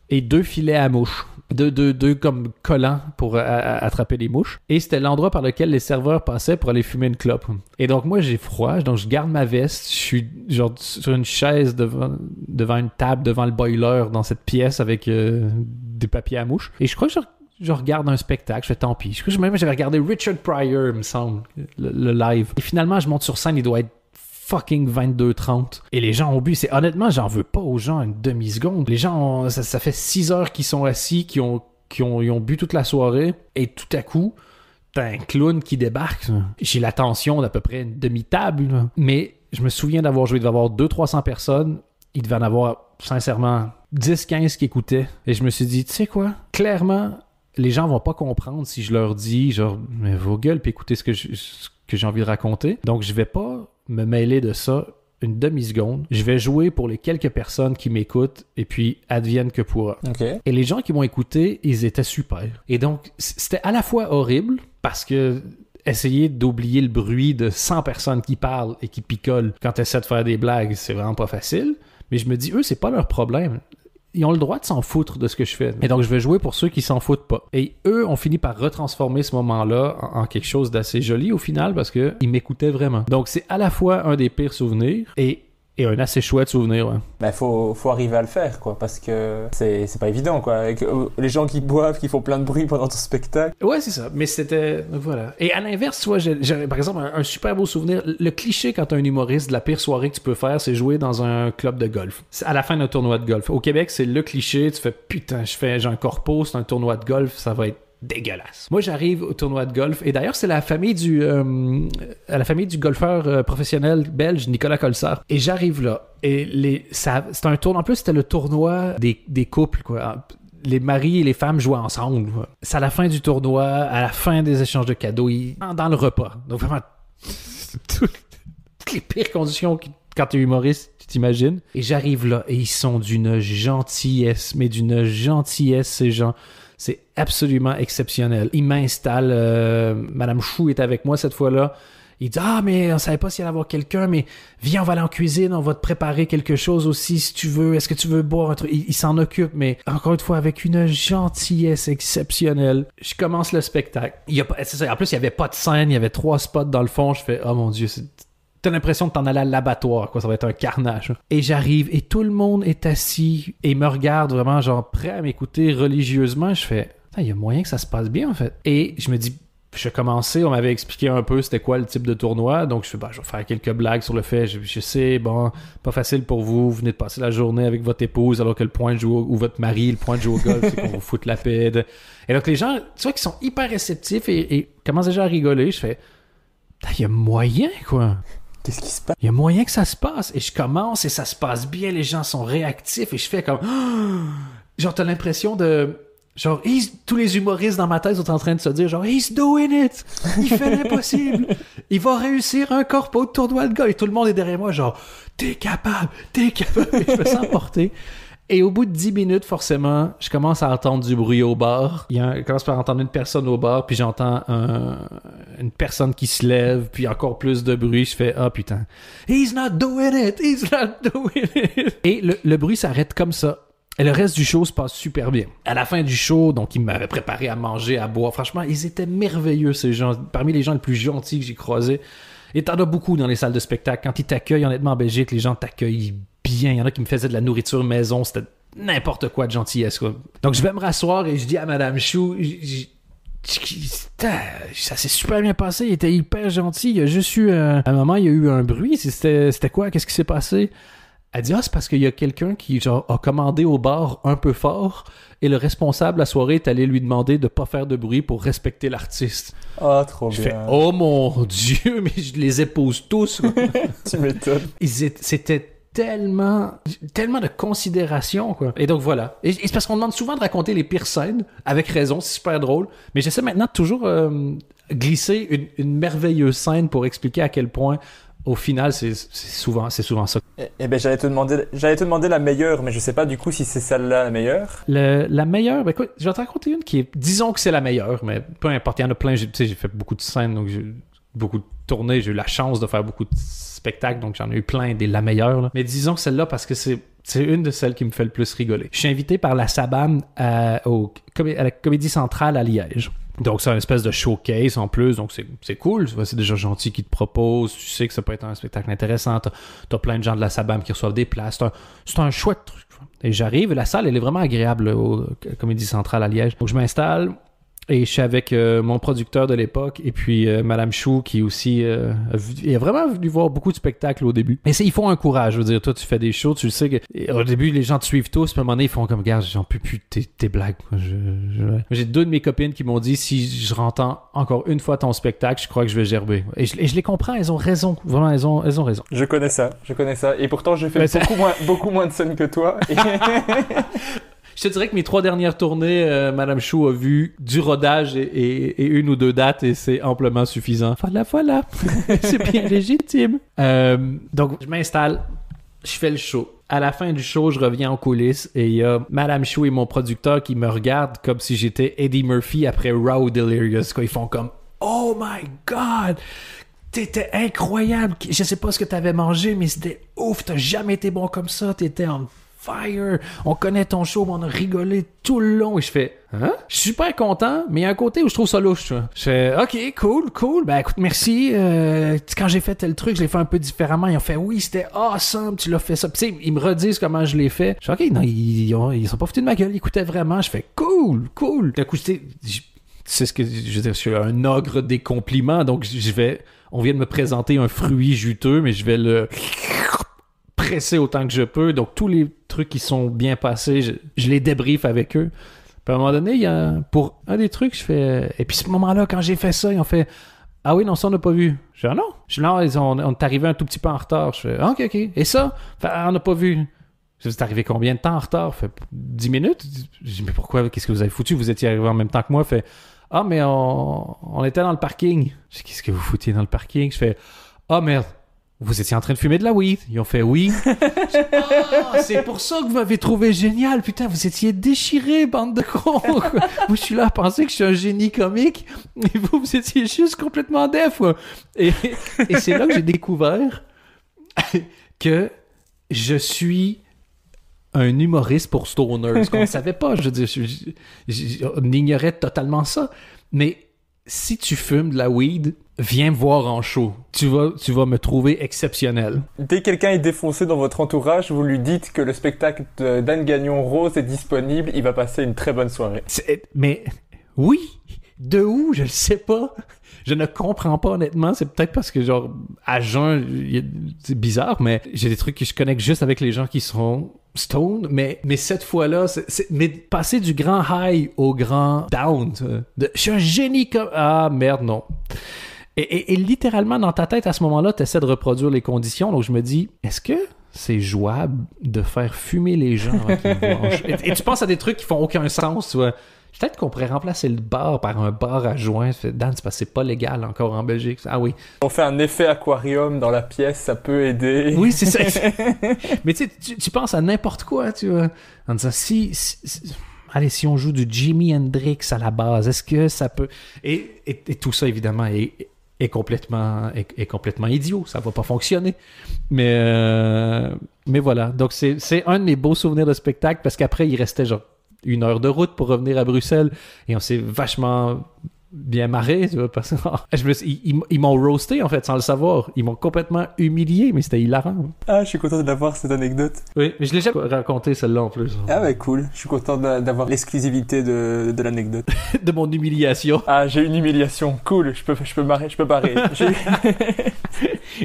et 2 filets à mouches. Deux comme collants pour attraper les mouches. Et c'était l'endroit par lequel les serveurs passaient pour aller fumer une clope. Et donc moi j'ai froid, donc je garde ma veste, je suis genre sur une chaise devant une table, devant le boiler dans cette pièce avec des papiers à mouches. Et je crois que je regarde un spectacle, je fais tant pis. Je crois que même j'avais regardé Richard Pryor, il me semble, le live. Et finalement je monte sur scène, il doit être fucking 22h30. Et les gens ont bu. Honnêtement, j'en veux pas aux gens une demi-seconde. Les gens, ça fait 6 heures qu'ils sont assis, qu'ils ont bu toute la soirée. Et tout à coup, t'as un clown qui débarque. J'ai l'attention d'à peu près une demi-table. Mais je me souviens d'avoir joué, il devait y avoir 200-300 personnes. Il devait en avoir, sincèrement, 10-15 qui écoutaient. Et je me suis dit, tu sais quoi? Clairement, les gens vont pas comprendre si je leur dis, genre, mais vos gueules, puis écoutez ce que j'ai envie de raconter. Donc, je vais pas me mêler de ça une demi-seconde. Je vais jouer pour les quelques personnes qui m'écoutent et puis advienne que pourra. Okay. Et les gens qui m'ont écouté, ils étaient super. Et donc, c'était à la fois horrible parce que essayer d'oublier le bruit de 100 personnes qui parlent et qui picolent quand tu essaies de faire des blagues, c'est vraiment pas facile. Mais je me dis, eux, c'est pas leur problème. Ils ont le droit de s'en foutre de ce que je fais. Et donc, je vais jouer pour ceux qui s'en foutent pas. Et eux ont fini par retransformer ce moment-là en quelque chose d'assez joli au final parce qu'ils m'écoutaient vraiment. Donc, c'est à la fois un des pires souvenirs et Et un assez chouette souvenir, ouais. Mais faut arriver à le faire, quoi, parce que c'est pas évident, quoi. Avec, les gens qui boivent, qui font plein de bruit pendant ton spectacle. Ouais, c'est ça. Mais c'était... Voilà. Et à l'inverse, tu vois, j'ai par exemple, un super beau souvenir. Le cliché quand t'es un humoriste, la pire soirée que tu peux faire, c'est jouer dans un club de golf. C'est à la fin d'un tournoi de golf. Au Québec, c'est le cliché. Tu fais, putain, j'ai un corpo, c'est un tournoi de golf, ça va être dégueulasse. Moi, j'arrive au tournoi de golf, et d'ailleurs, c'est la famille du golfeur professionnel belge, Nicolas Colsart. Et j'arrive là, et c'est un tournoi, en plus, c'était le tournoi des couples, quoi. Les maris et les femmes jouaient ensemble. C'est à la fin du tournoi, à la fin des échanges de cadeaux, dans le repas. Donc vraiment, toutes les pires conditions quand t'es humoriste, tu t'imagines. Et j'arrive là, et ils sont d'une gentillesse, mais d'une gentillesse, ces gens. C'est absolument exceptionnel. Il m'installe, Madame Chou est avec moi cette fois-là. Il dit « Ah, mais on savait pas s'il y allait avoir quelqu'un, mais viens, on va aller en cuisine, on va te préparer quelque chose aussi si tu veux. Est-ce que tu veux boire un truc? » Il s'en occupe, mais encore une fois, avec une gentillesse exceptionnelle. Je commence le spectacle. C'est ça. En plus, il y avait pas de scène, il y avait 3 spots dans le fond. Je fais « Oh mon Dieu, t'as l'impression de t'en aller à l'abattoir, quoi. Ça va être un carnage. » Et j'arrive, et tout le monde est assis et me regarde vraiment, genre, prêt à m'écouter religieusement. Je fais « Il y a moyen que ça se passe bien, en fait. » Et je me dis, je commençais, on m'avait expliqué un peu c'était quoi le type de tournoi. Donc, je fais, je vais faire quelques blagues sur le fait. Je sais, bon, pas facile pour vous. Vous venez de passer la journée avec votre épouse alors que le point de jouer, ou votre mari, le point de jouer au golf, c'est qu'on vous foute la paix. Et donc, les gens, tu vois, qui sont hyper réceptifs et commencent déjà à rigoler. Je fais, il y a moyen, quoi. Qu'est-ce qui se passe? Il y a moyen que ça se passe. Et je commence et ça se passe bien. Les gens sont réactifs et je fais comme... Genre, t'as l'impression de... Genre, tous les humoristes dans ma tête sont en train de se dire genre, he's doing it! Il fait l'impossible! Il va réussir un corpo de tournoi de golf! Et tout le monde est derrière moi, genre, t'es capable! Et je me sens porter. Et au bout de 10 minutes, forcément, je commence à entendre du bruit au bar. Je commence par entendre une personne au bar, puis j'entends une personne qui se lève, puis encore plus de bruit. Je fais, ah putain, he's not doing it! He's not doing it! Et le bruit s'arrête comme ça. Et le reste du show se passe super bien. À la fin du show, donc ils m'avaient préparé à manger, à boire. Franchement, ils étaient merveilleux, ces gens. Parmi les gens les plus gentils que j'ai croisés. Et t'en as beaucoup dans les salles de spectacle. Quand ils t'accueillent, honnêtement, en Belgique, les gens t'accueillent bien. Il y en a qui me faisaient de la nourriture maison. C'était n'importe quoi de gentillesse, quoi. Donc je vais me rasseoir et je dis à Madame Chou... Ça s'est super bien passé. Il était hyper gentil. Il y a juste eu... à un moment, il y a eu un bruit. C'était quoi? Qu'est-ce qui s'est passé? Elle dit, c'est parce qu'il y a quelqu'un qui genre, a commandé au bar un peu fort et le responsable la soirée est allé lui demander de pas faire de bruit pour respecter l'artiste. Ah, trop je bien. Je fais, oh mon Dieu, mais je les épouse tous. Tu m'étonnes. C'était tellement de considération, quoi. Et donc voilà. Et c'est parce qu'on demande souvent de raconter les pires scènes, avec raison, c'est super drôle. Mais j'essaie maintenant de toujours glisser une merveilleuse scène pour expliquer à quel point... Au final, c'est souvent ça. Eh ben, j'allais te demander la meilleure, mais je sais pas du coup si c'est celle-là la meilleure. La meilleure, ben écoute, je vais te raconter une qui est, disons que c'est la meilleure, mais peu importe, il y en a plein. J'ai fait beaucoup de scènes, donc j'ai beaucoup de tournées, j'ai eu la chance de faire beaucoup de spectacles, donc j'en ai eu plein des la meilleure. Là. Mais disons que celle-là parce que c'est une de celles qui me fait le plus rigoler. Je suis invité par la SABAM à la Comédie Centrale à Liège. Donc, c'est une espèce de showcase en plus, donc c'est cool. C'est déjà gentil qui te propose. Tu sais que ça peut être un spectacle intéressant. T'as plein de gens de la SABAM qui reçoivent des places. C'est un chouette truc. Et j'arrive, la salle, elle est vraiment agréable au Comédie Centrale à Liège. Donc, je m'installe et je suis avec mon producteur de l'époque et puis Madame Chou qui aussi est vraiment venu voir beaucoup de spectacles au début. Mais il faut un courage, je veux dire. Toi, tu fais des shows, tu le sais que au début, les gens te suivent tous, puis à un moment donné, ils font comme, regarde, j'en peux plus tes blagues. J'ai 2 de mes copines qui m'ont dit, si je rentends encore une fois ton spectacle, je crois que je vais gerber. Et je les comprends, elles ont raison. Vraiment, elles ont raison. Je connais ça. Et pourtant, j'ai fait beaucoup moins de scènes que toi. Je te dirais que mes 3 dernières tournées, Madame Chou a vu du rodage et 1 ou 2 dates et c'est amplement suffisant. Voilà. C'est bien légitime. Donc, je m'installe, je fais le show. À la fin du show, je reviens en coulisses et il y a Madame Chou et mon producteur qui me regardent comme si j'étais Eddie Murphy après Raw Delirious. Ils font comme « Oh my God! T'étais incroyable! Je sais pas ce que t'avais mangé, mais c'était ouf! T'as jamais été bon comme ça! T'étais en fire. On connaît ton show, mais on a rigolé tout le long. Et je fais, hein? Je suis super content, mais il y a un côté où je trouve ça louche, tu vois. Je fais, ok, cool. Ben, écoute, merci. Quand j'ai fait tel truc, je l'ai fait un peu différemment. Ils ont fait, oui, c'était awesome, tu l'as fait ça. Puis, tu sais, ils me redisent comment je l'ai fait. Je fais, ok, non, ils sont pas foutus de ma gueule. Ils écoutaient vraiment. Je fais, cool. D'un coup, c'est ce que je veux dire, je suis un ogre des compliments, donc on vient de me présenter un fruit juteux, mais je vais le presser autant que je peux. Donc tous les trucs qui sont bien passés, je les débriefe avec eux. Puis à un moment donné, pour un des trucs, je fais, et puis ce moment-là, quand j'ai fait ça, ils ont fait, ah oui, non, ça on n'a pas vu. Je fais, ah non, on est arrivé un tout petit peu en retard. Je fais, ah, ok, et ça, on n'a pas vu. C'est arrivé combien de temps en retard? Fait 10 minutes? Je dis, mais pourquoi? Qu'est-ce que vous avez foutu? Vous étiez arrivé en même temps que moi. Fait, ah, mais on était dans le parking. Je dis, qu'est-ce que vous foutiez dans le parking? Je fais, ah, merde, vous étiez en train de fumer de la weed. Ils ont fait oui. C'est pour ça que vous m'avez trouvé génial. Putain, vous étiez déchirés, bande de cons. Moi, je suis là à penser que je suis un génie comique. Et vous étiez juste complètement def. Et c'est là que j'ai découvert que je suis un humoriste pour stoners, qu'on ne savait pas. Je veux dire, on ignorait totalement ça. Mais si tu fumes de la weed, viens me voir en show. Tu vas me trouver exceptionnel. Dès que quelqu'un est défoncé dans votre entourage, vous lui dites que le spectacle d'Anne Gagnon Rose est disponible, il va passer une très bonne soirée. Mais oui, de où? Je ne sais pas. Je ne comprends pas, honnêtement. C'est peut-être parce que, genre, à jeun, c'est bizarre, mais j'ai des trucs que je connecte juste avec les gens qui sont stone. Mais cette fois-là, mais passer du grand high au grand down. Je suis un génie comme... Ah, merde, non. Et littéralement, dans ta tête, à ce moment-là, tu essaies de reproduire les conditions. Donc, je me dis, est-ce que c'est jouable de faire fumer les gens avant qu'ils me voient? Et tu penses à des trucs qui font aucun sens, tu vois. Peut-être qu'on pourrait remplacer le bar par un bar à joint. Dan, c'est parce que c'est pas légal encore en Belgique. Ah oui. On fait un effet aquarium dans la pièce, ça peut aider. Oui, c'est ça. Mais tu penses à n'importe quoi, tu vois. En disant, allez, si on joue du Jimi Hendrix à la base, est-ce que ça peut... Et tout ça, évidemment, est complètement idiot. Ça va pas fonctionner. Mais voilà. Donc, c'est un de mes beaux souvenirs de spectacle parce qu'après, il restait genre 1 heure de route pour revenir à Bruxelles et on s'est vachement bien marré, tu vois, parce que ils m'ont roasté, en fait, sans le savoir. Ils m'ont complètement humilié, mais c'était hilarant. Ah, je suis content d'avoir cette anecdote. Oui, mais je l'ai jamais raconté, celle-là, en plus. Ah ouais, cool. Je suis content d'avoir l'exclusivité de l'anecdote. De mon humiliation. Ah, j'ai une humiliation. Cool, je peux barrer.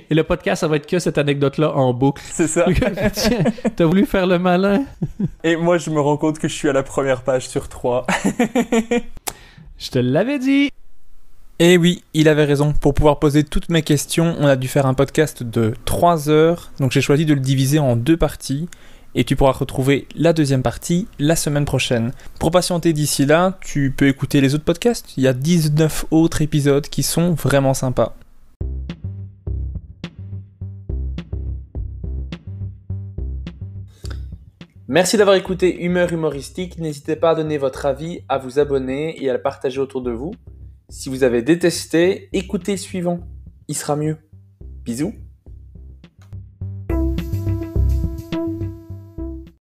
Et le podcast, ça va être que cette anecdote-là en boucle. C'est ça. Tiens, t'as voulu faire le malin. Et moi, je me rends compte que je suis à la première page sur 3. Je te l'avais dit. Et oui, il avait raison. Pour pouvoir poser toutes mes questions, on a dû faire un podcast de 3 heures. Donc j'ai choisi de le diviser en 2 parties. Et tu pourras retrouver la deuxième partie la semaine prochaine. Pour patienter d'ici là, tu peux écouter les autres podcasts. Il y a 19 autres épisodes qui sont vraiment sympas. Merci d'avoir écouté Humeur Humoristique. N'hésitez pas à donner votre avis, à vous abonner et à le partager autour de vous. Si vous avez détesté, écoutez le suivant. Il sera mieux. Bisous.